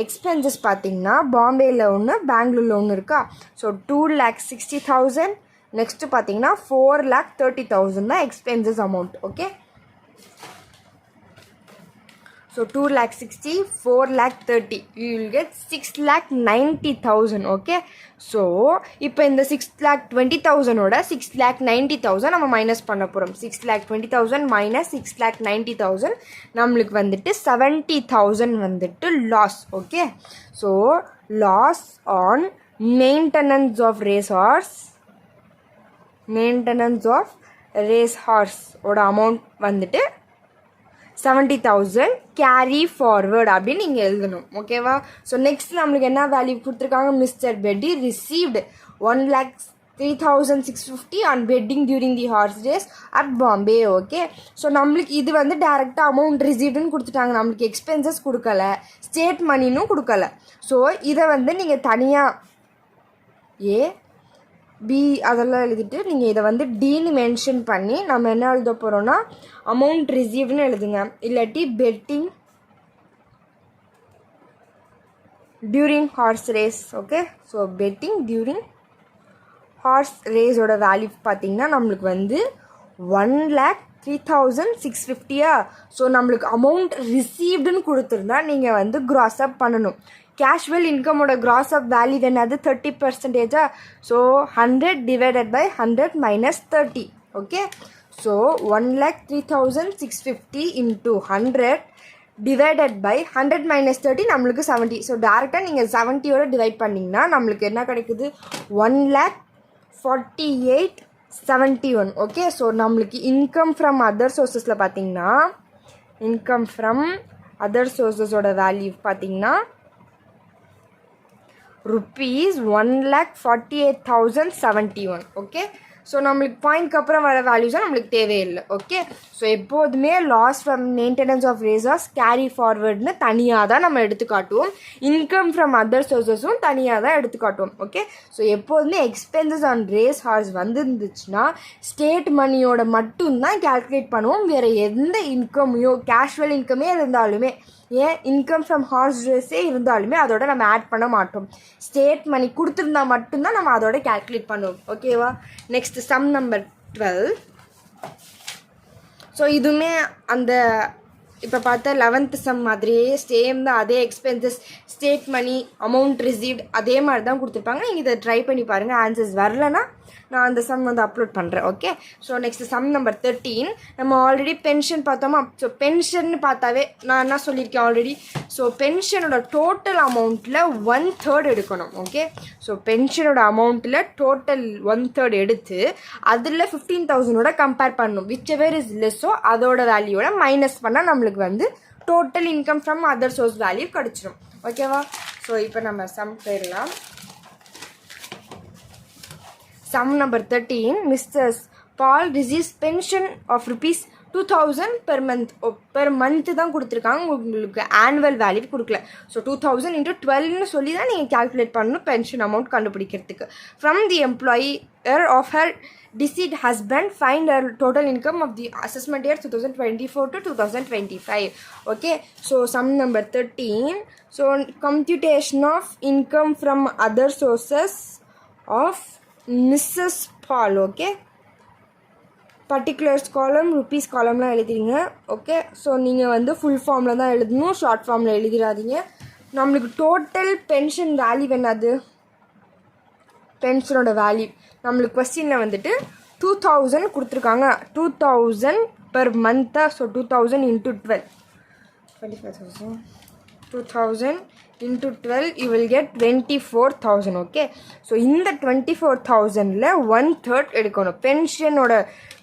எக்ஸ்பென்சஸ் பார்த்தீங்கன்னா பாம்பேயில் ஒன்று, பெங்களூரில் ஒன்று இருக்கா. ஸோ 2,60,000. நெக்ஸ்ட்டு பார்த்தீங்கன்னா 4,30,000 தான் expenses amount. Okay, So 2,60,000, 4,30,000. You will get 6,90,000. Okay. So இப்போ இந்த 6,20,000 ஓட 6,90,000 நம்ம மைனஸ் பண்ண போகிறோம். 6,20,000 மைனஸ் 6,90,000 நம்மளுக்கு வந்துட்டு 70,000 வந்துட்டு loss. Okay. So loss on maintenance of race horse ஓட அமௌண்ட் வந்துட்டு 70,000 கேரி ஃபார்வர்ட் அப்படின்னு நீங்கள் எழுதணும். ஓகேவா. ஸோ நெக்ஸ்ட் நம்மளுக்கு என்ன வேல்யூ கொடுத்துருக்காங்க, mister Petty received 1,03,650 on betting during the horse race at Bombay. Okay. So நம்மளுக்கு இது வந்து டேரெக்டாக அமௌண்ட் ரிசீவ்டுன்னு கொடுத்துட்டாங்க, நம்மளுக்கு எக்ஸ்பென்சஸ் கொடுக்கல, ஸ்டேட் மணினும் கொடுக்கல. ஸோ இதை வந்து நீங்கள் தனியாக பி அதெல்லாம் எழுதிட்டு நீங்கள் இதை வந்து டின்னு மென்ஷன் பண்ணி நம்ம என்ன எழுத போகிறோன்னா அமௌண்ட் ரிசீவ்னு எழுதுங்க. இல்லாட்டி betting during horse race. Okay. So betting during horse ரேஸோட வேல்யூ பார்த்தீங்கன்னா நம்மளுக்கு வந்து 1,03,650. ஸோ நம்மளுக்கு அமௌண்ட் ரிசீவ்டுன்னு கொடுத்துருந்தா நீங்கள் வந்து க்ராஸ் அப் பண்ணணும். கேஷுவல் இன்கமோட க்ராஸ் அப் வேல்யூ என்னது 30%. So 100 divided by 100 minus 30. Okay. So 1,03,650 into 100 divided by 100 minus 30 நம்மளுக்கு 70. ஸோ டேரெக்டாக நீங்கள் 70யோட டிவைட் பண்ணிங்கன்னா நம்மளுக்கு என்ன கிடைக்குது, 1,48,71. ஓகே. ஸோ நம்மளுக்கு இன்கம் ஃப்ரம் அதர் சோர்ஸஸில் பார்த்தீங்கன்னா இன்கம் ஃப்ரம் அதர் சோர்ஸஸோட வேல்யூ பார்த்தீங்கன்னா rupees 1,48,071. ஓகே. ஸோ நம்மளுக்கு பாயிண்ட்க்கு அப்புறம் வர வேல்யூஸாக நம்மளுக்கு தேவையில்லை. ஓகே. ஸோ எப்போதுமே loss from maintenance of racers carry ஃபார்வர்ட்னு தனியாக தான் நம்ம எடுத்து காட்டுவோம். இன்கம் ஃப்ரம் அதர் சோர்ஸஸும் தனியாக தான் எடுத்து காட்டுவோம். ஓகே. ஸோ எப்போதுமே எக்ஸ்பென்சஸ் ஆன் ரேஸ் ஹார்ஸ் வந்துருந்துச்சுன்னா ஸ்டேட் மணியோட மட்டும்தான் கேல்குலேட் பண்ணுவோம். வேறு எந்த இன்கமையோ கேஷுவல் இன்கமே இருந்தாலுமே, ஏன் இன்கம் ஃப்ரம் ஹார்ஸ் ரேஸே இருந்தாலுமே அதோட நம்ம ஆட் பண்ண மாட்டோம். ஸ்டேட் மணி கொடுத்துருந்தா மட்டும்தான் நம்ம அதோட கேல்குலேட் பண்ணுவோம். ஓகேவா. Next sum number 12. ஸோ இதுவுமே அந்த இப்போ பார்த்தா 11th சம் மாதிரியே சேம் தான். அதே எக்ஸ்பென்சஸ், ஸ்டேட் மணி, அமௌண்ட் ரிசீவ்ட் அதே மாதிரி தான் கொடுத்துருப்பாங்க. நீங்கள் இதை ட்ரை பண்ணி பாருங்கள். ஆன்சர்ஸ் வரலன்னா நான் அந்த சம் வந்து அப்லோட் பண்ணுறேன். Okay. So next sum number 13. நம்ம ஆல்ரெடி பென்ஷன் பார்த்தோமா. ஸோ பென்ஷன் பார்த்தாவே நான் என்ன சொல்லியிருக்கேன் ஆல்ரெடி. ஸோ பென்ஷனோட டோட்டல் அமௌண்ட்டில் 1/3 எடுக்கணும். ஓகே. ஸோ பென்ஷனோட அமௌண்ட்டில் டோட்டல் 1/3 எடுத்து அதில் 15,000ஓட கம்பேர் பண்ணணும். விச் எவர் இஸ் லெஸ்ஸோ அதோட வேல்யூவோட மைனஸ் பண்ணால் நம்மளுக்கு வந்து total income from other source value கிடச்சிடும். ஓகேவா. ஸோ இப்போ நம்ம சம் போயிடலாம். Sum number 13. Mr. Paul receives pension of rupees 2,000 per month. per month தான் கொடுத்துருக்காங்க, உங்களுக்கு ஆனுவல் வேல்யூ கொடுக்கல. ஸோ 2,000 into 12ன்னு சொல்லி தான் நீங்கள் கேல்குலேட் பண்ணணும் பென்ஷன் அமௌண்ட் கண்டுபிடிக்கிறதுக்கு. From the employer of her deceased husband, find her total income of the assessment year 2024 to 2025. Okay. So sum number 13. So computation of income from other sources of Mrs. Paul. Okay. Particulars காலம், rupees காலம்லாம் எழுதிங்க. Okay. So நீங்கள் வந்து full ஃபார்மில் தான் எழுதணும், short ஃபார்மில் எழுதிடாதீங்க. நம்மளுக்கு டோட்டல் பென்ஷன் வேல்யூ என்னது, பென்ஷனோட வேல்யூ நம்மளுக்கு கொஸ்டினில் வந்துட்டு 2,000 கொடுத்துருக்காங்க. 2,000 per month. So 2,000 into 12, 25,000. 2,000 into 12 you will get 24,000. Okay. So இந்த 24,000ல் 1/3 எடுக்கணும். பென்ஷனோட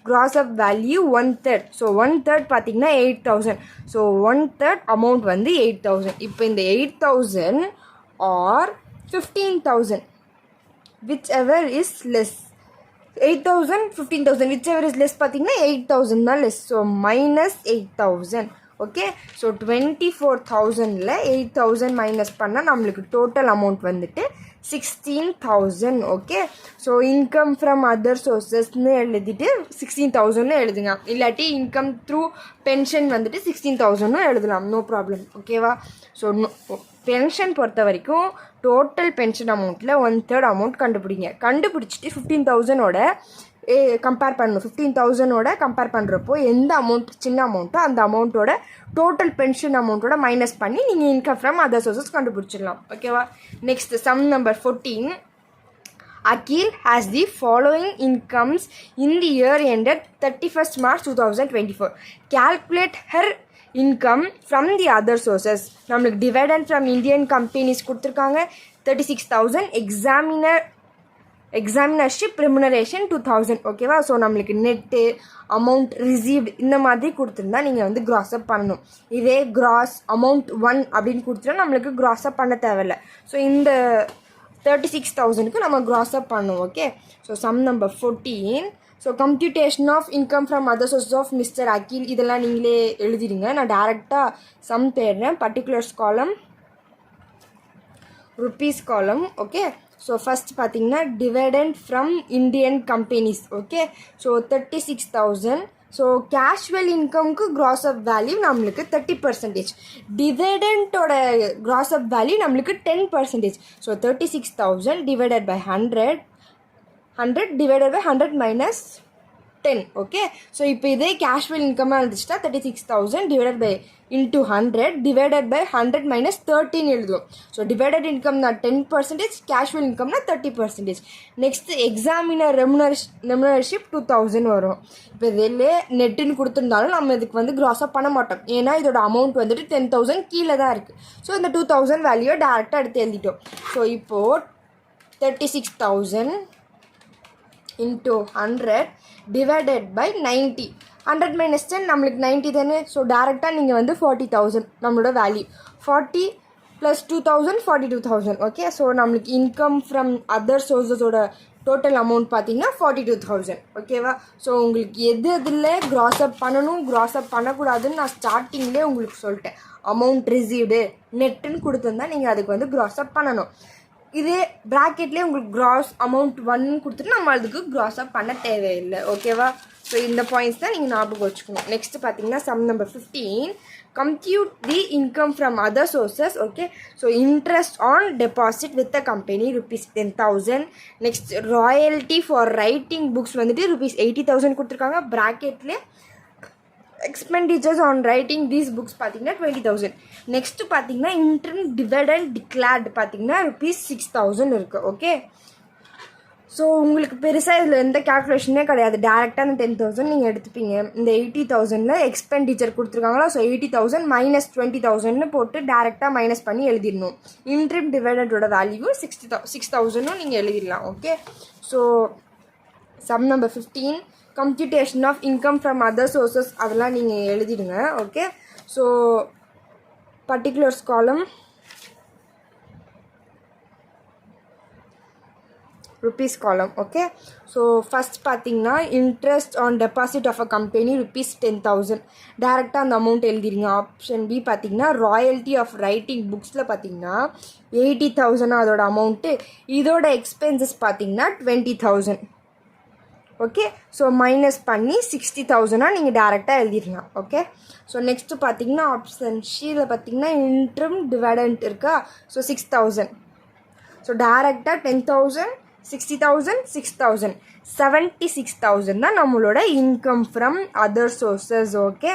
gross up value 1/3. ஸோ 1/3 பார்த்தீங்கன்னா 8,000. ஸோ 1/3 அமௌண்ட் வந்து 8,000. இப்போ இந்த 8,000 R 15,000 which ever is less. 8,000 15,000 which ever is less பார்த்தீங்கன்னா 8,000 தான் less. So minus 8,000. Okay. So 24,000ல் 8,000 மைனஸ் பண்ணால் நம்மளுக்கு டோட்டல் அமௌண்ட் வந்துட்டு 16,000. Okay. So income from other சோர்ஸஸ்ன்னு எழுதிட்டு 16,000ன்னு எழுதுங்க. இல்லாட்டி இன்கம் த்ரூ பென்ஷன் வந்துட்டு 16,000ன்னு எழுதலாம், நோ ப்ராப்ளம். ஓகேவா. ஸோ பென்ஷன் பொறுத்த வரைக்கும் டோட்டல் பென்ஷன் அமௌண்ட்டில் 1/3 அமௌண்ட் கண்டுபிடிங்க. கண்டுபிடிச்சிட்டு 15,000ஓட கம்பேர் பண்ணணும். 15,000ஓட கம்பேர் பண்ணுறப்போ எந்த அமௌண்ட் சின்ன அமௌண்ட்டோ அந்த அமௌண்ட்டோட டோட்டல் பென்ஷன் அமௌண்ட்டோட மைனஸ் பண்ணி நீங்கள் இன்கம் ஃப்ரம் அதர் சோர்சஸ் கண்டுபிடிச்சிடலாம். ஓகேவா? Next sum number 14. Akhil has the following incomes in the year ended 31st March 2024. Calculate her income from the other sources. நம்மளுக்கு dividend from Indian companies கொடுத்துருக்காங்க 36,000. எக்ஸாமினர்ஷிப் remuneration 2,000. ஓகேவா? So நம்மளுக்கு net amount received இந்த மாதிரி கொடுத்துருந்தா நீங்கள் வந்து க்ராஸ்அப் பண்ணணும். இதே கிராஸ் அமௌண்ட் 1 அப்படின்னு கொடுத்துட்டா நம்மளுக்கு க்ராஸ்அப் பண்ண தேவையில்லை. ஸோ இந்த 36,000க்கு நம்ம க்ராஸ்அப் பண்ணணும். Okay, so sum number 14. So computation of income from other source of mister Akhil இதெல்லாம் நீங்களே எழுதிடுங்க. நான் டேரெக்டாக சம் தேடுறேன். Particulars column, rupees column. Okay, so first பார்த்தீங்கன்னா dividend from Indian companies. Okay, so 36,000. So casual இன்கம்க்கு க்ராஸ்அப் வேல்யூ நம்மளுக்கு 30%. டிவிடெண்ட்டோட gross up value நம்மளுக்கு 10%. So 36,000 divided by 100 divided by 100 minus 10. Okay, so இப்போ இதே கேஷுவல் இன்கமாக இருந்துச்சுன்னா 36,000 divided by into 100 divided by 100 minus 13 எழுதுவோம். ஸோ டிவைடட் இன்கம்னா 10%, கேஷுவல் இன்கம்னா 30%. நெக்ஸ்ட் எக்ஸாமினர் ரெமுனரேஷிப் 2,000 வரும். இப்போ இதில் நெட்டுன்னு கொடுத்துருந்தாலும் நம்ம இதுக்கு வந்து க்ராஸ்அப் பண்ண மாட்டோம். ஏன்னா இதோட அமௌண்ட் வந்துட்டு 10,000 கீழே தான் இருக்குது. ஸோ இந்த 2,000 வேல்யூ டேரெக்டாக எடுத்து எழுதிட்டோம். ஸோ இப்போது 36,000 into 100 divided by 90. 100 minus 10 நம்மளுக்கு 90 தானே. ஸோ டேரெக்டாக நீங்கள் வந்து 40,000 நம்மளோட வேல்யூ. 40 + 2,000 42,000. ஓகே, ஸோ நம்மளுக்கு இன்கம் ஃப்ரம் அதர் சோர்ஸஸோட டோட்டல் அமௌண்ட் பார்த்தீங்கன்னா 42,000. ஓகேவா? ஸோ உங்களுக்கு எது எதில் க்ராஸ்அப் பண்ணணும் க்ராஸ்அப் பண்ணக்கூடாதுன்னு நான் ஸ்டார்டிங்லேயே உங்களுக்கு சொல்லிட்டேன். அமௌண்ட் ரிசீவ்டு நெட்டுன்னு கொடுத்துருந்தா நீங்கள் அதுக்கு வந்து க்ராஸ்அப் பண்ணணும். இதே ப்ராக்கெட்லேயே உங்களுக்கு க்ராஸ் அமௌண்ட் 1 கொடுத்துட்டு நம்ம அதுக்கு க்ராஸ்அப் பண்ண தேவையில்லை. ஓகேவா? ஸோ இந்த பாயிண்ட்ஸ் தான் நீங்கள் ஞாபகம் வச்சுக்கணும். நெக்ஸ்ட் பார்த்தீங்கன்னா sum number 15. Compute the income from other sources. Okay, so interest on deposit with a company ₹10,000. Next royalty for writing books வந்துட்டு ₹80,000 கொடுத்துருக்காங்க. ப்ராக்கெட்லேயே expenditures on writing these books பார்த்தீங்கன்னா 20,000. நெக்ஸ்ட்டு பார்த்தீங்கன்னா இன்டர்ன் டிவிடெண்ட் டிக்ளேர்டு பார்த்தீங்கன்னா ₹6,000 இருக்குது. Okay, so உங்களுக்கு பெருசாக இதில் எந்த கேல்குலேஷனே கிடையாது. டேரெக்டாக அந்த 10,000 நீங்கள் எடுத்துப்பீங்க. இந்த 80,000ல் எக்ஸ்பெண்டிச்சர் கொடுத்துருக்காங்களா, ஸோ 80,000 மைனஸ் 20,000னு போட்டு டேரெக்டாக மைனஸ் பண்ணி எழுதிடணும். இன்ட்ரிம் டிவிடெண்டோட வேல்யூ 6,000 நீங்கள் எழுதிடலாம். Okay, so sum number 15 computation of income from other sources அதெல்லாம் நீங்கள் எழுதிடுங்க. Okay, so particulars column, rupees column. Okay, so first பார்த்தீங்கன்னா interest on deposit of a company ₹10,000 டேரெக்டாக அந்த அமௌண்ட் எழுதிடுங்க. ஆப்ஷன் பி பார்த்தீங்கன்னா ராயல்ட்டி ஆஃப் ரைட்டிங் புக்ஸில் பார்த்தீங்கன்னா 80,000 அதோட அமௌண்ட்டு. இதோட எக்ஸ்பென்சஸ் பார்த்தீங்கன்னா 20,000. ஓகே, ஸோ மைனஸ் பண்ணி 60,000 நீங்கள் டேரெக்டாக எழுதிடலாம். ஓகே, ஸோ நெக்ஸ்ட்டு பார்த்தீங்கன்னா ஆப்ஷன் ஷீல பார்த்தீங்கன்னா இன்ட்ரம் டிவிடெண்ட் இருக்கா, ஸோ 6,000. ஸோ டேரெக்டாக 10,000 60,000 6,000 76,000 தான் நம்மளோட income from other sources. Okay,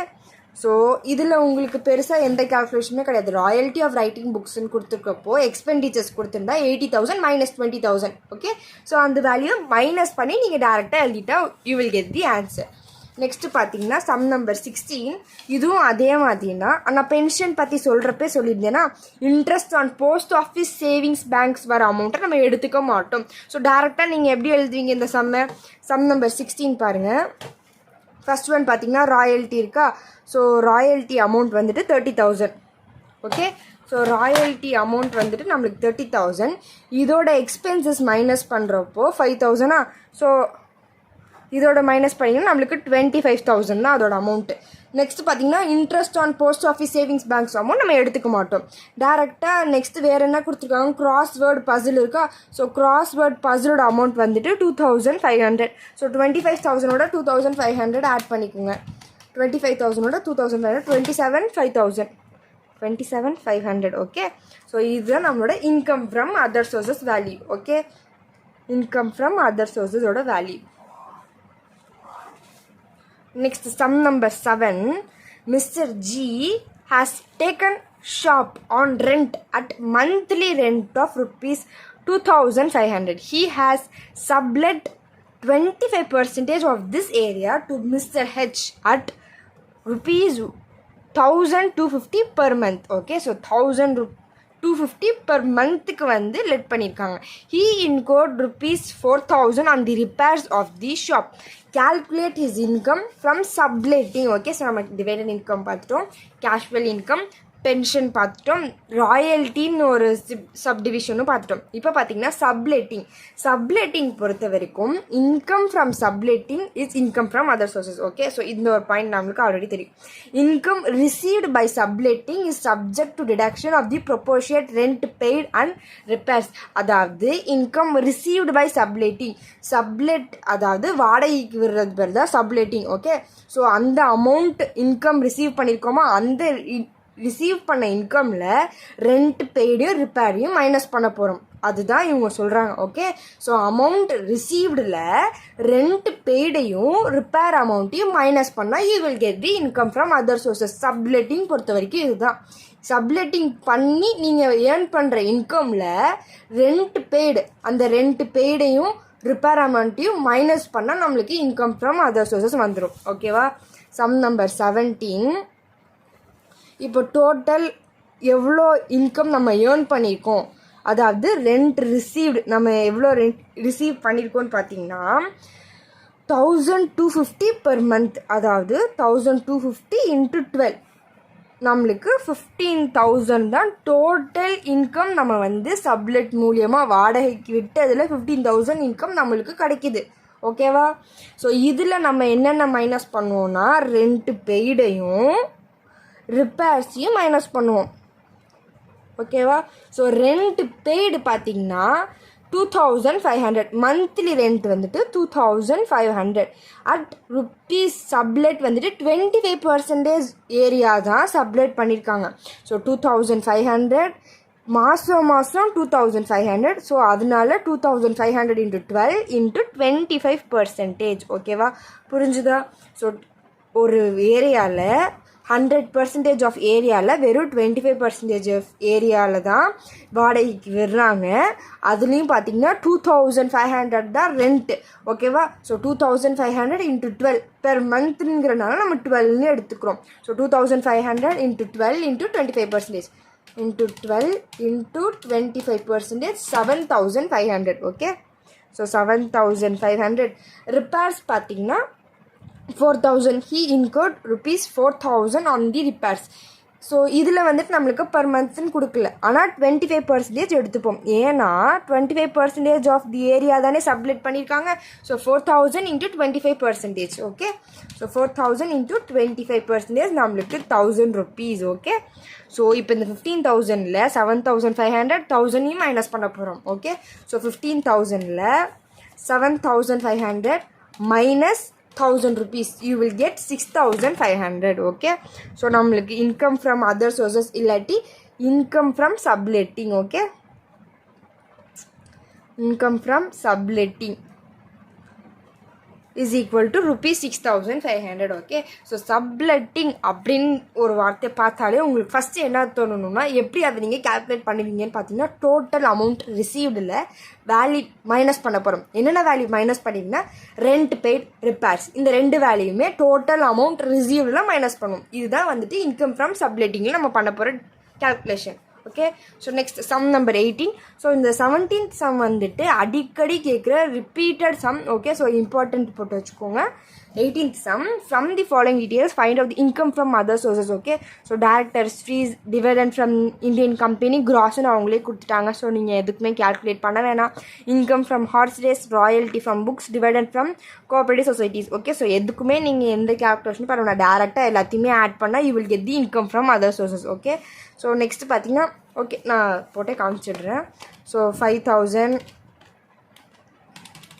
so இதில் உங்களுக்கு பெருசாக எந்த கேல்குலேஷனுமே கிடையாது. ராயல்ட்டி ஆஃப் ரைட்டிங் புக்ஸ்ன்னு கொடுத்துருக்கப்போ எக்ஸ்பெண்டிச்சர்ஸ் கொடுத்துருந்தா 80,000 மைனஸ் 20,000. ஓகே, ஸோ அந்த வேல்யூ மைனஸ் பண்ணி நீங்கள் டேரெக்டாக எழுதிட்டா you will get the answer. Next பார்த்தீங்கன்னா சம் நம்பர் 16. இதுவும் அதே மாதிரினா நான் பென்ஷன் பற்றி சொல்கிறப்பே சொல்லியிருந்தேன்னா interest on post office savings banks வர அமௌண்ட்டை நம்ம எடுத்துக்க மாட்டோம். ஸோ டேரெக்டாக நீங்கள் எப்படி எழுதுவீங்க இந்த சம் நம்பர் 16 பாருங்கள். ஃபஸ்ட் ஒன் பார்த்தீங்கன்னா ராயல்ட்டி இருக்கா, ஸோ ராயல்ட்டி அமௌண்ட் வந்துட்டு 30,000. ஓகே, ஸோ ராயல்ட்டி அமௌண்ட் வந்துட்டு நம்மளுக்கு 30,000. இதோட எக்ஸ்பென்சஸ் மைனஸ் பண்ணுறப்போ 5,000. ஸோ இதோட மைனஸ் பண்ணிங்கன்னா நம்மளுக்கு 25,000 தான் அதோட அமௌண்ட்டு. நெக்ஸ்ட் பார்த்தீங்கன்னா interest on post office savings banks amount நம்ம எடுத்துக்க மாட்டோம். டேரெக்டாக நெக்ஸ்ட் வேறு என்ன கொடுத்துருக்காங்க, கிராஸ்வேர்டு பசில் இருக்கா, ஸோ கிராஸ்வேர்டு பசிலோட அமௌண்ட் வந்துட்டு 2,500. ஸோ 25,000ஓட 2,500 ஆட் பண்ணிக்கோங்க. 25,000ஓட 2,500 27,500. ஓகே, ஸோ இதுதான் நம்மளோட income from other sources value. Okay, income from other சோர்சஸோட value. Next, sum number 7. Mr. G has taken shop on rent at monthly rent of rupees 2,500. He has sublet 25% of this area to Mr. H at rupees 1,250 per month. Okay, so 1,250 per monthக்கு வந்து let பண்ணியிருக்காங்க. He incurred rupees 4,000 on the repairs of the shop. Calculate his income from subletting. Okay, so நம்ம dividend income பார்த்துட்டோம், casual income, pension பார்த்துட்டோம், ராயல்ட்டின்னு ஒரு சப்டிவிஷனும் பார்த்துட்டோம். இப்போ பார்த்தீங்கன்னா subletting பொறுத்த வரைக்கும் income from subletting is income from other sources. Okay, so இந்த ஒரு பாயிண்ட் நம்மளுக்கு ஆல்ரெடி தெரியும். Income received by subletting is subject to deduction of the proportionate rent paid and repairs. அதாவது இன்கம் ரிசீவ்டு பை சப்லெட் அதாவது வாடகைக்கு விடுறது பேர் தான் சப்லெட்டிங். ஓகே, ஸோ அந்த அமௌண்ட் இன்கம் ரிசீவ் பண்ணியிருக்கோமா, அந்த ரிசீவ் பண்ண இன்கமில் ரெண்ட் பெய்டையும் ரிப்பேரையும் மைனஸ் பண்ண போகிறோம். அதுதான் இவங்க சொல்கிறாங்க. ஓகே, ஸோ அமௌண்ட் ரிசீவ்டில் ரெண்ட் பெய்டையும் ரிப்பேர் அமௌண்ட்டையும் மைனஸ் பண்ணால் you will get the income from other sources. Subletting பொறுத்த வரைக்கும் இதுதான். சப்லெட்டிங் பண்ணி நீங்கள் ஏர்ன் பண்ணுற இன்கமில் ரெண்ட் பெய்டு, அந்த ரெண்ட் பெய்டையும் ரிப்பேர் அமௌண்ட்டையும் மைனஸ் பண்ணால் நம்மளுக்கு இன்கம் ஃப்ரம் அதர் சோர்சஸ் வந்துடும். ஓகேவா? Sum number 17. இப்போ டோட்டல் எவ்வளோ இன்கம் நம்ம ஏர்ன் பண்ணியிருக்கோம், அதாவது ரெண்ட் ரிசீவ்டு நம்ம எவ்வளோ ரெண்ட் ரிசீவ் பண்ணியிருக்கோன்னு பார்த்தீங்கன்னா 1,250 per month. அதாவது 1,250 into 12 நம்மளுக்கு 15,000 தான் டோட்டல் இன்கம். நம்ம வந்து சப்லெட் மூலியமாக வாடகைக்கு விட்டு அதில் 15,000 இன்கம் நம்மளுக்கு கிடைக்கிது. ஓகேவா? ஸோ இதில் நம்ம என்னென்ன மைனஸ் பண்ணுவோம்னா ரெண்ட் பெய்டையும் ரிப்பேர்ஸையும் மைனஸ் பண்ணுவோம். ஓகேவா? ஸோ ரெண்ட் பெய்டு பார்த்தீங்கன்னா 2,500, மந்த்லி ரெண்ட் வந்துட்டு 2,500 அட் ருப்பீஸ். சப்லெட் வந்துட்டு 25% ஏரியா தான் சப்லெட் பண்ணியிருக்காங்க. ஸோ 2,500 மாதம் 2,500. ஸோ அதனால 2,500 into 12 into 25%. ஓகேவா? புரிஞ்சுதா? ஸோ ஒரு ஏரியாவில் 100% ஆஃப் ஏரியாவில் வெறும் 25% ஆஃப் ஏரியாவில் தான் வாடகைக்கு விடுறாங்க. அதுலேயும் பார்த்தீங்கன்னா 2,500 தான் ரெண்ட்டு. ஓகேவா? ஸோ 2,500 into 12 பெர் மந்த்ங்கிறனால நம்ம 12ன்னு எடுத்துக்கிறோம். So 2,500 into 12 into 25% into 12 into 25%, 7,500. Okay, so 7,500. Repairs பார்த்தீங்கன்னா 4,000. he incurred rupees 4,000 on the repairs. So இதில் வந்துட்டு நம்மளுக்கு பர் மந்த்னு கொடுக்கல, ஆனால் 25% எடுத்துப்போம். ஏன்னா 25% ஆஃப் தி ஏரியா தானே சப்லெட் பண்ணியிருக்காங்க. So 4,000 into 25%. Okay, so 4,000 into 25% நம்மளுக்கு 1,000 rupees. ஓகே, ஸோ இப்போ இந்த 15,000ல் 7,500 1,000 மைனஸ் பண்ண போகிறோம். ஓகே, ஸோ 15,000ல் 7,500 minus 1,000 rupees, you will get 6,500. Okay, so நம்மளுக்கு இன்கம் ஃப்ரம் அதர் சோர்சஸ் இல்லாட்டி income from subletting. Okay, income from subletting is equal to rupees 6,500. Okay, so subletting அப்படின்னு ஒரு வார்த்தை பார்த்தாலே உங்களுக்கு ஃபஸ்ட்டு என்ன தோணணும்னா எப்படி அதை நீங்கள் கால்குலேட் பண்ணுவீங்கன்னு பார்த்தீங்கன்னா டோட்டல் அமௌண்ட் ரிசீவ்டில் வேல்யூ மைனஸ் பண்ண போகிறோம். என்னென்ன வேல்யூ மைனஸ் பண்ணிங்கன்னா ரெண்ட் பெய்ட் ரிப்பேர்ஸ், இந்த ரெண்டு வேல்யூமே டோட்டல் அமௌண்ட் ரிசீவ்டில் மைனஸ் பண்ணுவோம். இதுதான் வந்துட்டு இன்கம் ஃப்ரம் சப்லெட்டிங்கில் நம்ம பண்ண போகிற calculation. Okay, so next sum number 18. So இந்த 17th சம் வந்துட்டு அடிக்கடி கேட்குற repeated sum. Okay, so important போட்டு வச்சுக்கோங்க. 18th sum, from the following details find out the income from other sources. Okay, so directors fees, dividend from Indian company, கிராஸ்ன்னு அவங்களே கொடுத்துட்டாங்க. So நீங்கள் எதுக்குமே கேல்குலேட் பண்ண வேணாம். Income from horse race, royalty from books, dividend from cooperative societies. Okay, so எதுக்குமே நீங்கள் எந்த கேல்குலேஷனும் பண்ண வேணாம். டேரெக்டாக எல்லாத்தையுமே ஆட் பண்ணால் you will get the income from other sources. Okay, so next பார்த்தீங்கன்னா ஓகே நான் போட்டே காமிச்சிடுறேன். ஸோ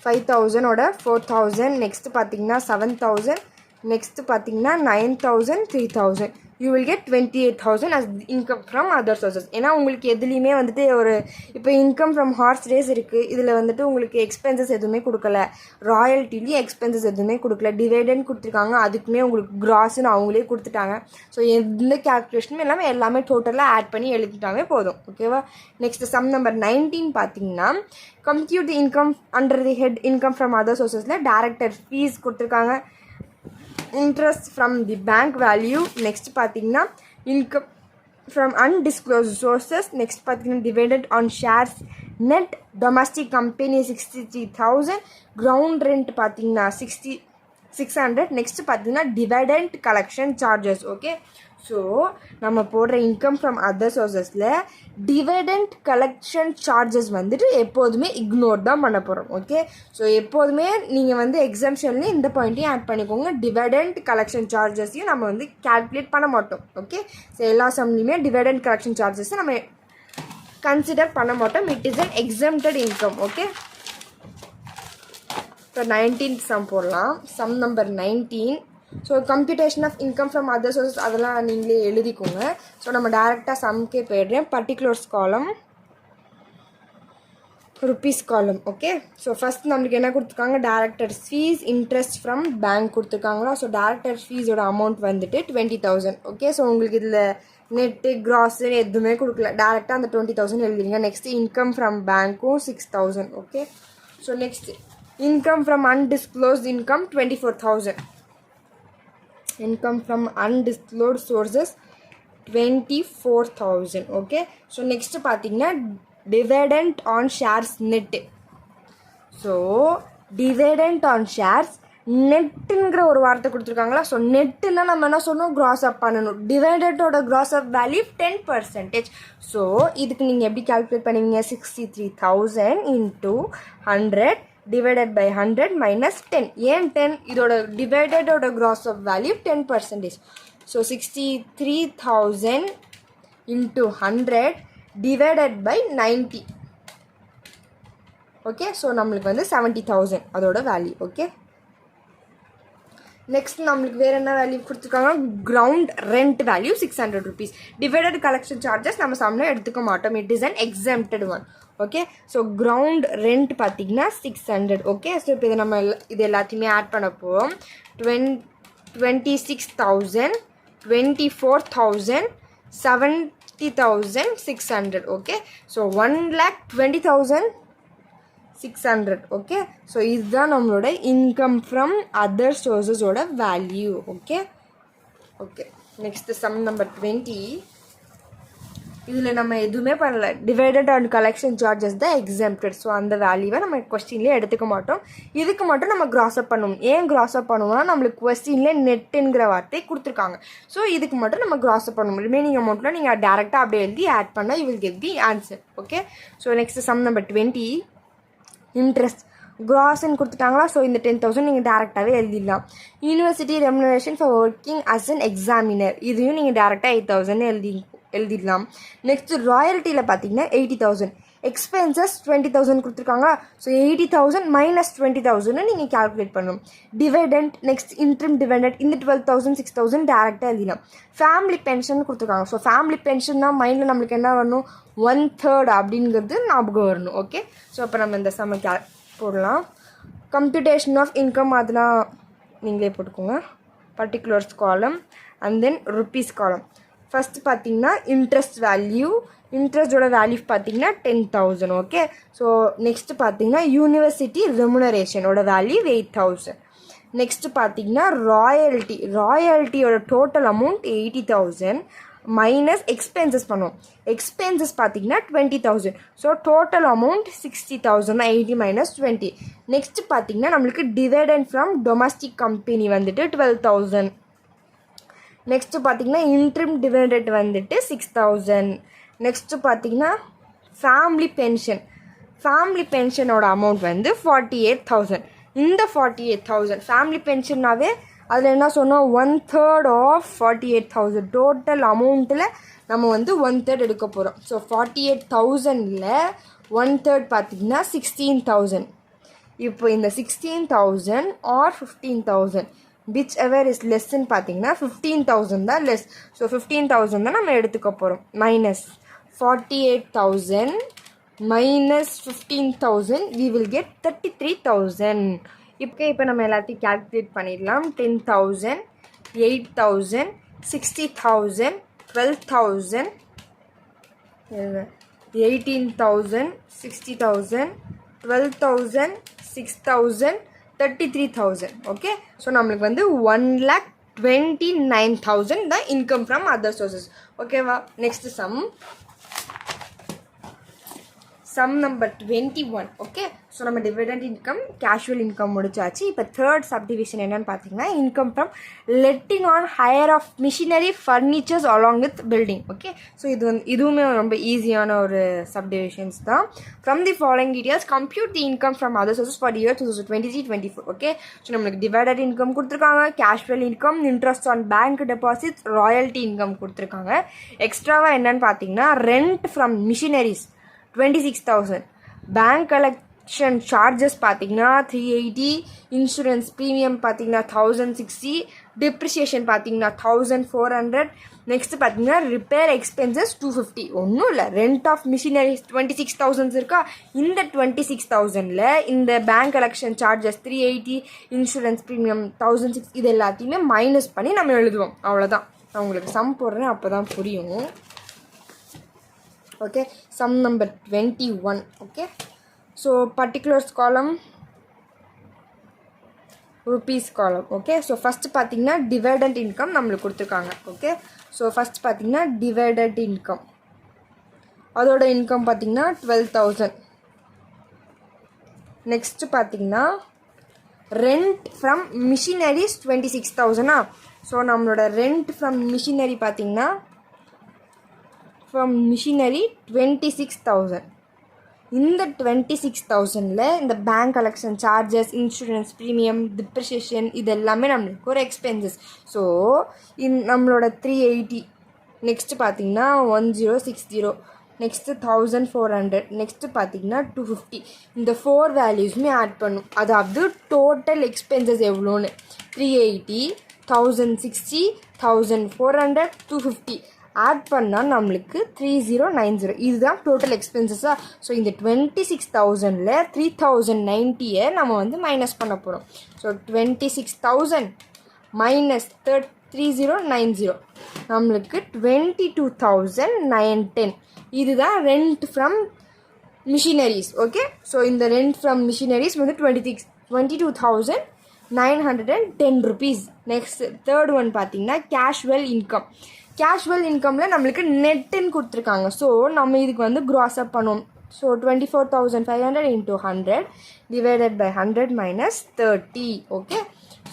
5,000ஓட 4,000, நெக்ஸ்ட்டு பார்த்தீங்கன்னா 7,000, நெக்ஸ்ட்டு பார்த்தீங்கன்னா 9,000, 3,000. You will get 28,000 as income from other sources. ஏன்னா உங்களுக்கு எதுலேயுமே வந்துட்டு ஒரு இப்போ இன்கம் ஃப்ரம் ஹார்ஸ் ரேஸ் இருக்குது, இதில் வந்துட்டு உங்களுக்கு எக்ஸ்பென்சஸ் எதுவுமே கொடுக்கல, ராயல்ட்டிலையும் எக்ஸ்பென்சஸ் எதுவுமே கொடுக்கல, டிவைடெண்ட் கொடுத்துருக்காங்க, அதுக்குமே உங்களுக்கு கிராஸ்ன்னு அவங்களே கொடுத்துட்டாங்க. ஸோ எந்த கேல்குலேஷனும் எல்லாமே டோட்டலாக ஆட் பண்ணி எழுதிட்டாவே போதும். ஓகேவா? நெக்ஸ்ட் சம் நம்பர் 19 பார்த்தீங்கன்னா compute the income under the head income from other சோர்சஸில் டைரக்டர் ஃபீஸ் கொடுத்துருக்காங்க, interest from the bank value. next பார்த்தீங்கன்னா income from undisclosed sources. next பார்த்தீங்கன்னா dividend on shares net domestic company 63,000, ground rent பார்த்தீங்கன்னா 600. next பார்த்தீங்கன்னா dividend collection charges. Okay, so நம்ம போடுற income from other சோர்சஸில் dividend collection charges வந்துட்டு எப்போதுமே ignore தான் பண்ண போகிறோம். ஓகே, ஸோ எப்போதுமே நீங்கள் வந்து எக்ஸம்ஷன்லேயும் இந்த பாயிண்ட்டையும் ஆட் பண்ணிக்கோங்க. டிவிடெண்ட் கலெக்ஷன் சார்ஜஸையும் நம்ம வந்து கால்குலேட் பண்ண மாட்டோம். ஓகே, ஸோ எல்லா சம்லையுமே டிவிடெண்ட் கலெக்ஷன் சார்ஜஸை நம்ம கன்சிடர் பண்ண மாட்டோம். It is an exempted income. Okay, இப்போ 19th சம் போடலாம். Sum number 19. So computation of income from other sources அதெல்லாம் நீங்களே எழுதிக்கோங்க. ஸோ நம்ம டேரெக்டாக சம்கே போயிடுறேன். Particulars column, rupees column. Okay, so first நம்மளுக்கு என்ன கொடுத்துருக்காங்க, director fees interest from bank கொடுத்துருக்காங்களா. ஸோ டேரக்டர் ஃபீஸோட அமௌண்ட் வந்துட்டு 20,000. ஓகே, ஸோ உங்களுக்கு இதில் நெட்டு கிராஸு எதுவுமே கொடுக்கல, டேரெக்டாக அந்த 20,000 எழுதிங்க. நெக்ஸ்ட்டு இன்கம் ஃப்ரம் பேங்க்கும் 6,000. Okay, so next income from undisclosed income 24,000. income from undisclosed sources 24,000. Okay, so next பார்த்தீங்கன்னா dividend on shares net. So dividend on shares நெட்டுங்கிற ஒரு வார்த்தை கொடுத்துருக்காங்களா. ஸோ நெட்டுன்னா நம்ம என்ன சொன்னோம், கிராஸ் அப் பண்ணணும். டிவைடட்டோட கிராஸ் அப் வேல்யூ 10%. ஸோ இதுக்கு நீங்கள் எப்படி கால்குலேட் பண்ணுவீங்க, 63,000 into 100 divided by 100 minus 10. ஏன் 10? இதோட டிவைடடோட gross of value 10%. So 63,000 into 100 divided by 90. Okay, so நம்மளுக்கு வந்து 70,000 அதோட வேல்யூ. ஓகே, நெக்ஸ்ட் நம்மளுக்கு வேறு என்ன வேல்யூ கொடுத்துருக்காங்க, ground rent value 600 rupees. Divided collection charges நம்ம சம்மில் எடுத்துக்க மாட்டோம், it is an exempted one. Okay, so ground rent பார்த்தீங்கன்னா 600. ஓகே, ஸோ இப்போ இதை நம்ம இது எல்லாத்தையுமே ஆட் பண்ண போவோம். 26,000, 24,000, 70,600. Okay, so 1,20,600. ஓகே, ஸோ இதுதான் நம்மளோட இன்கம் ஃப்ரம் அதர் சோர்ஸஸோட value. Okay okay next sum number 20. இதில் நம்ம எதுவுமே பண்ணல, டிவைடட் ஆன் கலெக்ஷன் சார்ஜஸ் தான் எக்ஸம்ப்டட். ஸோ அந்த வேல்யூவை நம்ம கொஸ்டின்லேயே எடுத்துக்க மாட்டோம். இதுக்கு மட்டும் நம்ம கிராஸ்அப் பண்ணுவோம். ஏன் கிராஸ்அப் பண்ணுவோம்னா நம்மளுக்கு கொஸ்டின்லேயே நெட்டுங்கிற வார்த்தை கொடுத்துருக்காங்க. ஸோ இதுக்கு மட்டும் நம்ம கிராஸ்அப் பண்ணுவோம். ரிமைனிங் அமௌண்ட்டில் நீங்கள் டேரெக்டாக அப்படியே எழுதி ஆட் பண்ணால் you will get the answer. Okay, so next sum number 20. Interest கிராஸ்ன்னு கொடுத்துட்டாங்களா. ஸோ இந்த 10,000 நீங்கள் டேரெக்டாகவே எழுதிடலாம். University remuneration for working as an examiner, இதையும் நீங்கள் டேரெக்டாக 8,000 எழுதிடலாம். நெக்ஸ்ட் ராயல்ட்டியில் பார்த்தீங்கன்னா 80,000, எக்ஸ்பென்சஸ் 20,000 கொடுத்துருக்காங்க. ஸோ 80,000 மைனஸ் 20,000 நீங்கள் கால்குலேட் பண்ணணும். டிவைடெண்ட் நெக்ஸ்ட் இன்ட்ரம் டிவைடெண்ட் இந்த 12,000 6,000 டேரெக்டாக எழுதிடலாம். ஃபேமிலி பென்ஷன் கொடுத்துருக்காங்க. ஸோ ஃபேமிலி பென்ஷன்னா மைண்டில் நம்மளுக்கு என்ன வரணும், 1/3 அப்படிங்கிறது ஞாபகம் வரணும். ஓகே, ஸோ அப்போ நம்ம இந்த சம போடலாம். கம்ப்யூட்டேஷன் ஆஃப் இன்கம் அதெல்லாம் நீங்களே போட்டுக்கோங்க. Particulars column and then rupees காலம். ஃபஸ்ட் பார்த்தீங்கன்னா இன்ட்ரெஸ்ட் வேல்யூ, இன்ட்ரெஸ்டோட வேல்யூ பார்த்தீங்கன்னா 10,000. ஓகே, ஸோ நெக்ஸ்ட் பார்த்தீங்கன்னா யூனிவர்சிட்டி ரெமுனரேஷனோட வேல்யூ 8,000. நெக்ஸ்ட் பார்த்தீங்கன்னா ராயல்ட்டியோட டோட்டல் அமௌண்ட் 80,000 மைனஸ் எக்ஸ்பென்சஸ் பண்ணுவோம். எக்ஸ்பென்சஸ் பார்த்தீங்கன்னா 20,000. So total amount 60,000, 80 minus 20. Next பார்த்தீங்கன்னா நம்மளுக்கு டிவைடெண்ட் ஃப்ரம் டொமஸ்டிக் கம்பெனி வந்துட்டு 12,000. நெக்ஸ்ட்டு பார்த்தீங்கன்னா இன்ட்ரிம் டிவைடெண்ட் வந்துட்டு 6,000. நெக்ஸ்ட்டு பார்த்தீங்கன்னா ஃபேமிலி பென்ஷனோட அமௌண்ட் வந்து 48,000. இந்த 48,000 ஃபேமிலி பென்ஷன்னாவே அதில் என்ன சொன்னோம், 1/3 ஆஃப் 48,000 டோட்டல் அமௌண்ட்டில் நம்ம வந்து 1/3 எடுக்க போகிறோம். ஸோ 48,000ல் 1/3 பார்த்திங்கன்னா 16,000. இப்போ இந்த 16,000 ஆர் 15,000 விச் எவர் இஸ் லெஸ்ன்னு பார்த்தீங்கன்னா 15,000 தான் லெஸ். ஸோ 15,000 தான் நம்ம எடுத்துக்க போகிறோம். Minus 48,000 minus 15,000 we will get 33,000. இப்போ நம்ம எல்லாத்தையும் calculate பண்ணிடலாம். 10,000, 8,000, 60,000, 12,000, 18,000, 60,000, 12,000, 6,000, 33,000. ஓகே, ஸோ நம்மளுக்கு வந்து 1,29,000 தான் இன்கம் ஃப்ரம் அதர் சோர்சஸ். ஓகேவா? Next sum number 21. Okay, so நம்ம டிவிடெண்ட் இன்கம், கேஷுவல் இன்கம் முடிச்சாச்சு. இப்போ தேர்ட் சப்டிவிஷன் என்னன்னு பார்த்தீங்கன்னா income from letting on hire of machinery furnitures along with building. Okay, so இதுவுமே ரொம்ப ஈஸியான ஒரு சப்டிவிஷன்ஸ் தான். From the following details compute the income from other sources for year 2023-24. Okay, so நம்மளுக்கு டிவைடட் இன்கம் கொடுத்துருக்காங்க, casual income, interest on bank deposits, royalty income கொடுத்துருக்காங்க. எக்ஸ்ட்ராவாக என்னன்னு பார்த்தீங்கன்னா rent from machineries 26,000, bank collection charges பார்த்தீங்கன்னா 380, insurance premium பார்த்தீங்கன்னா 1,060, depreciation பார்த்தீங்கன்னா 1,400. Next பார்த்தீங்கன்னா ரிப்பேர் எக்ஸ்பென்சஸ் 250. ஒன்றும் இல்லை, ரெண்ட் ஆஃப் மிஷினரிஸ் 26,000 இருக்கா. இந்த 26,000ல் இந்த bank collection charges 380, insurance premium 1,060 இது எல்லாத்தையுமே மைனஸ் பண்ணி நம்ம எழுதுவோம். அவ்வளோதான். நான் உங்களுக்கு சம் போடுறேன், அப்போ தான் புரியும். Okay, sum number 21. Okay, so particulars column, rupees column. Okay, so first பார்த்தீங்கன்னா dividend income நம்மளுக்கு கொடுத்துருக்காங்க. ஓகே, ஸோ ஃபஸ்ட் பார்த்தீங்கன்னா dividend income, அதோட இன்கம் பார்த்தீங்கன்னா 12,000. நெக்ஸ்ட் பார்த்தீங்கன்னா ரெண்ட் ஃப்ரம் மிஷினரிஸ் 26,000. ஸோ நம்மளோட ரெண்ட் ஃப்ரம் மிஷினரி பார்த்தீங்கன்னா ஃப்ரம் மிஷினரி 26,000. இந்த 26,000ல் இந்த bank collection charges, insurance premium, depreciation இது எல்லாமே நம்மளுக்கு ஒரு எக்ஸ்பென்சஸ். ஸோ நம்மளோட 380. நெக்ஸ்ட்டு பார்த்தீங்கன்னா 1060, நெக்ஸ்ட்டு 1,400, நெக்ஸ்ட்டு பார்த்தீங்கன்னா 250. இந்த 4 வேல்யூஸுமே ஆட் பண்ணும். அதாவது டோட்டல் எக்ஸ்பென்சஸ் எவ்வளோன்னு 380, 1,060, 1,400, 250 ஆட் பண்ணால் நம்மளுக்கு 3090. இதுதான் டோட்டல் எக்ஸ்பென்சஸாக. ஸோ இந்த 26,000ல் 3,090 நம்ம வந்து மைனஸ் பண்ண போகிறோம். ஸோ 26,000 மைனஸ் 3090 நம்மளுக்கு 22,910. இதுதான் rent from machineries. Okay, so இந்த ரெண்ட் ஃப்ரம் மிஷினரிஸ் வந்து 22,910 rupees. நெக்ஸ்ட் தேர்ட் ஒன் பார்த்தீங்கன்னா கேஷுவல் இன்கம். கேஷுவல் இன்கமில் நம்மளுக்கு நெட்டுன்னு கொடுத்துருக்காங்க. ஸோ நம்ம இதுக்கு வந்து க்ராஸ் அப் பண்ணுவோம். So 24,500 into 100 divided by 100 minus 30. Okay,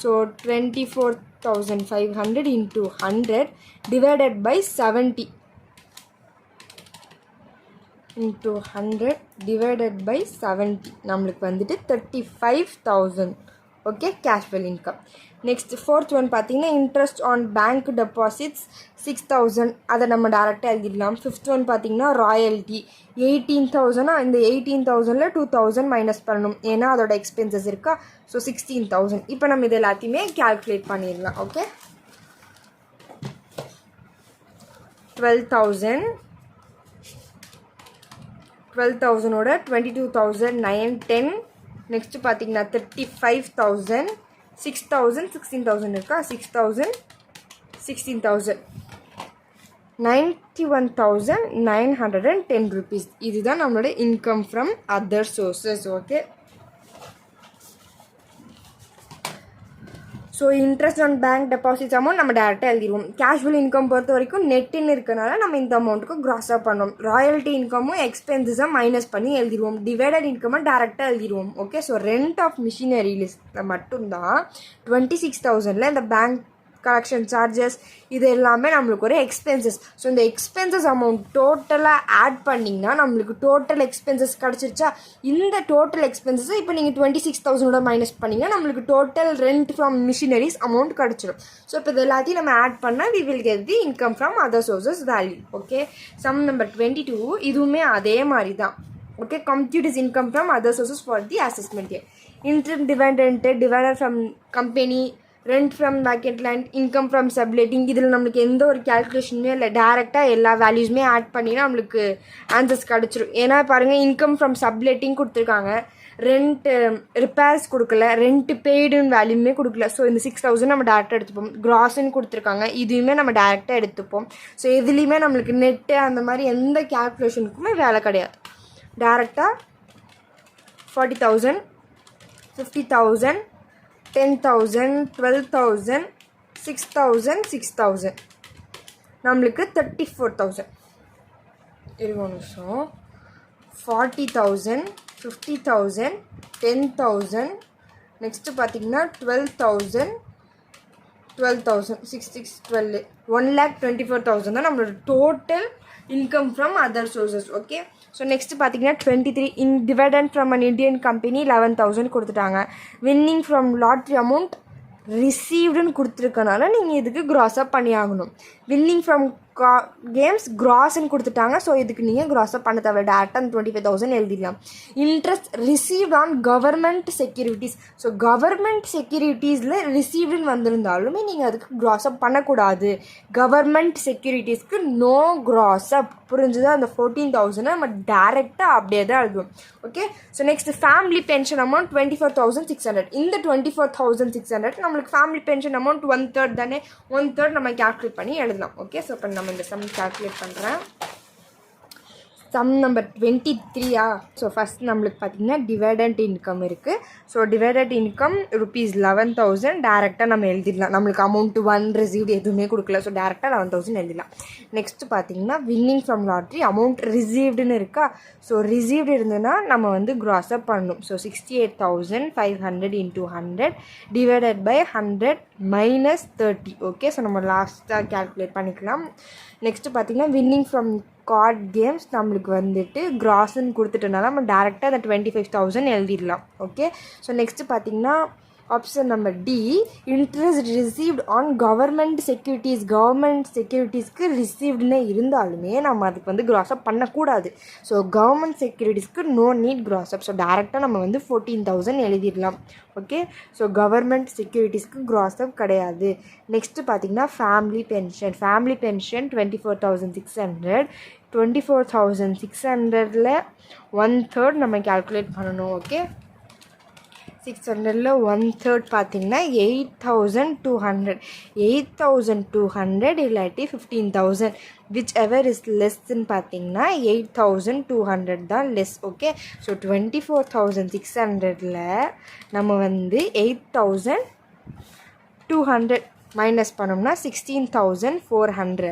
so 24,500 into 100 divided by 70 into 100 divided by 70 நம்மளுக்கு வந்துட்டு 35,000. Okay, casual income. Next fourth one பார்த்தீங்கன்னா இன்ட்ரெஸ்ட் ஆன் பேங்க் டெபாசிட்ஸ் 6,000, அதை நம்ம டேரெக்டாக எழுதிடலாம். ஃபிஃப்த் ஒன் பார்த்தீங்கன்னா ராயல்ட்டி 18,000. இந்த 18,000ல் 2,000 மைனஸ் பண்ணணும், ஏன்னா அதோட எக்ஸ்பென்சஸ் இருக்கா. ஸோ 16,000. இப்போ நம்ம இது எல்லாத்தையுமே கேல்குலேட் பண்ணிடலாம். ஓகே, 12,000ஓட 22,910. நெக்ஸ்ட்டு பார்த்தீங்கன்னா 35,000, 6,000, 16,000 இருக்கா. 6,000, 16,000, 91,910 rupees. இதுதான் நம்மளோட income from other sources. Okay, so interest on bank deposits amount நம்ம டேரெக்டாக எழுதிடுவோம். கேஷுவல் இன்கம் பொறுத்த வரைக்கும் நெட்டுன்னு இருக்கனால நம்ம இந்த அமௌண்ட்டுக்கு க்ராஸாக பண்ணுவோம். ராயல்ட்டி இன்கமும் எக்ஸ்பென்சஸை மைனஸ் பண்ணி எழுதிடுவோம். டிவைடட் இன்கமாக டேரெக்டாக எழுதிடுவோம். Okay, so rent of machinery லிஸ்ட்டில் மட்டும்தான் 26,000ல் இந்த பேங்க் கலெக்ஷன் சார்ஜஸ் இது எல்லாமே நம்மளுக்கு ஒரு எக்ஸ்பென்சஸ். ஸோ இந்த எக்ஸ்பென்சஸ் அமௌண்ட் டோட்டலாக ஆட் பண்ணிங்கன்னா நம்மளுக்கு டோட்டல் எக்ஸ்பென்சஸ் கிடச்சிருச்சா. இந்த டோட்டல் எக்ஸ்பென்சஸை இப்போ நீங்கள் 26,000 மைனஸ் பண்ணிங்கன்னா நம்மளுக்கு total rent from machineries amount கிடச்சிடும். ஸோ இப்போ இது எல்லாத்தையும் நம்ம ஆட் பண்ணால் we will get the income from other sources value. Okay, sum number 22 இதுவுமே அதே மாதிரி தான். Okay, compute is income from other sources for the assessment year. Interim dividend, dividend from company, rent from vacant land, income from சப்லெட்டிங், இதில் நம்மளுக்கு எந்த ஒரு கேல்குலேஷனுமே இல்லை. டேரெக்டாக எல்லா வேல்யூஸுமே ஆட் பண்ணினா நம்மளுக்கு ஆன்சர்ஸ் கிடச்சிரும். ஏன்னா பாருங்கள், இன்கம் ஃப்ரம் சப்லெட்டிங் கொடுத்துருக்காங்க, ரெண்ட்டு ரிப்பேர்ஸ் கொடுக்கல, ரெண்ட் பெய்டுன்னு வேல்யூமே கொடுக்கல. ஸோ இந்த 6000 நம்ம டேரெக்டாக எடுத்துப்போம். கிராஸ்ன்னு கொடுத்துருக்காங்க, இதுவுமே நம்ம டேரெக்டாக எடுத்துப்போம். ஸோ எதுலேயுமே நம்மளுக்கு நெட்டு அந்த மாதிரி எந்த கேல்குலேஷனுக்குமே வேலை கிடையாது. டேரெக்டாக 40,000, 50,000, 10,000, 12,000, 6,000, 6,000, நம்மளுக்கு 34,000. 20 நிமிஷம். 40,000, 50,000, 10,000, நெக்ஸ்ட்டு பார்த்தீங்கன்னா 12,000, 6 6 12, 1,24,000 தான் நம்மளோட total income from other sources. Okay, so next பார்த்தீங்கன்னா 23 dividend from an Indian company 11,000 கொடுத்துட்டாங்க. வின்னிங் ஃப்ரம் லாட்ரி அமௌண்ட் ரிசீவ்டுன்னு கொடுத்துருக்கனால நீங்கள் இதுக்கு க்ராஸப் பண்ணி ஆகணும். வின்னிங் ஃப்ரம் கேம்ஸ் கிராஸ்ன்னு கொடுத்துட்டாங்க. ஸோ இதுக்கு நீங்கள் க்ராஸப் பண்ண தேவை. டேரெக்டாக அந்த 25,000 எழுதிடலாம். Interest received on government securities. So government செக்யூரிட்டிஸில் ரிசீவ்டுன்னு வந்திருந்தாலுமே நீங்கள் அதுக்கு க்ராஸப் பண்ணக்கூடாது. கவர்மெண்ட் செக்யூரிட்டிஸ்க்கு நோ க்ராஸப். புரிஞ்சுதான்? அந்த 14,000 நம்ம டேரெக்டாக அப்படியே தான் எழுதுவோம். Okay, so next family pension amount 24,600. இந்த 24,600 நம்மளுக்கு ஃபேமிலி பென்ஷன் அமௌண்ட் 1/3 தானே, 1/3 நம்ம கேல்குலேட் பண்ணி எழுதலாம். ஓகே, ஸோ இப்போ நம்ம இந்த சம் கால்குலேட் பண்ணுறேன். Sum number 23. ஸோ ஃபஸ்ட் நம்மளுக்கு பார்த்திங்கன்னா டிவைடண்ட் இன்கம் இருக்குது. ஸோ டிவைடட் இன்கம் ₹11,000 டேரெக்டாக நம்ம எழுதிடலாம். நம்மளுக்கு அமௌண்ட்டு 1 ரிசீவ்டு எதுவுமே கொடுக்கல. ஸோ டேரெக்டாக 11,000 எழுதிடலாம். நெக்ஸ்ட்டு பார்த்திங்கன்னா வின்னிங் ஃப்ரம் லாட்ரி அமௌண்ட் ரிசீவ்டுன்னு இருக்கா. ஸோ ரிசீவ்டு இருந்ததுன்னா நம்ம வந்து க்ராஸப் பண்ணணும். So 68,500 × 100 divided by 100 - 30. Okay, so நம்ம லாஸ்ட்டாக கேல்குலேட் பண்ணிக்கலாம். நெக்ஸ்ட்டு பார்த்திங்கன்னா வின்னிங் ஃப்ரம் கார்ட் கேம்ஸ் நம்மளுக்கு வந்துட்டு கிராஸ்ன்னு கொடுத்துட்டனால நம்ம டேரெக்டாக அந்த 25,000 எழுதிடலாம். ஓகே, ஸோ நெக்ஸ்ட்டு பார்த்திங்கன்னா option number D, interest received on government securities. Government செக்யூரிட்டிஸ்க்கு ரிசீவ்டுன்னு இருந்தாலுமே நம்ம அதுக்கு வந்து க்ராஸப் பண்ணக்கூடாது. ஸோ கவர்மெண்ட் செக்யூரிட்டிஸ்க்கு நோ நீட் க்ராஸப். ஸோ டேரெக்டாக நம்ம வந்து 14,000 எழுதிடலாம். ஓகே, ஸோ கவர்மெண்ட் செக்யூரிட்டிஸ்க்கு க்ராஸப் கிடையாது. நெக்ஸ்ட்டு பார்த்திங்கன்னா ஃபேமிலி பென்ஷன். Family pension 24,600. 24,600ல் 1/3 நம்ம கேல்குலேட் பண்ணணும். ஓகே, 600ல் 1/3 பார்த்திங்கன்னா 8,200. 8,200 இல்லாட்டி 15,000 விச் எவர் இஸ் லெஸ்ன்னு பார்த்திங்கன்னா 8,200 தான் லெஸ். ஓகே, ஸோ 24,600ல் நம்ம வந்து 8,200 மைனஸ் பண்ணோம்னா 16,400.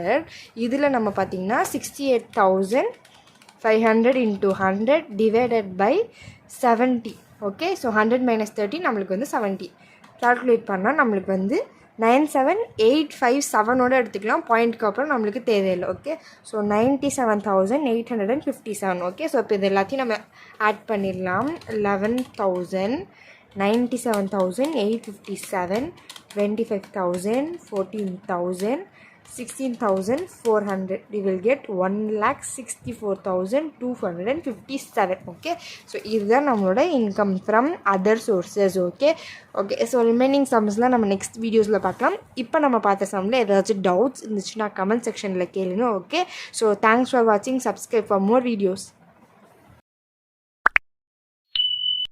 இதில் நம்ம பார்த்திங்கன்னா 68,500 × 100 டிவைடட் பை 70. ஓகே, ஸோ 100 - 30 நம்மளுக்கு வந்து 70. கால்குலேட் பண்ணால் நம்மளுக்கு வந்து 97,857 எடுத்துக்கலாம். பாயிண்ட்க்கு அப்புறம் நம்மளுக்கு தேவையில்லை. Okay, so 97,857. ஓகே, ஸோ இப்போ இது எல்லாத்தையும் நம்ம ஆட் பண்ணிடலாம். 11,000, 97,857, 25,000, 14,000, 16,400. We will get 1,64,257. Okay, so இதுதான் நம்மளோட income from other sources. Okay, so remaining சம்ஸ்லாம் நம்ம நெக்ஸ்ட் வீடியோஸில் பார்க்கலாம். இப்போ நம்ம பார்த்த சம்மில் ஏதாச்சும் டவுட்ஸ் இருந்துச்சுன்னா கமெண்ட் செக்ஷனில் கேளுங்க. ஓகே, ஸோ தேங்க்ஸ் ஃபார் வாட்சிங். Subscribe for more videos.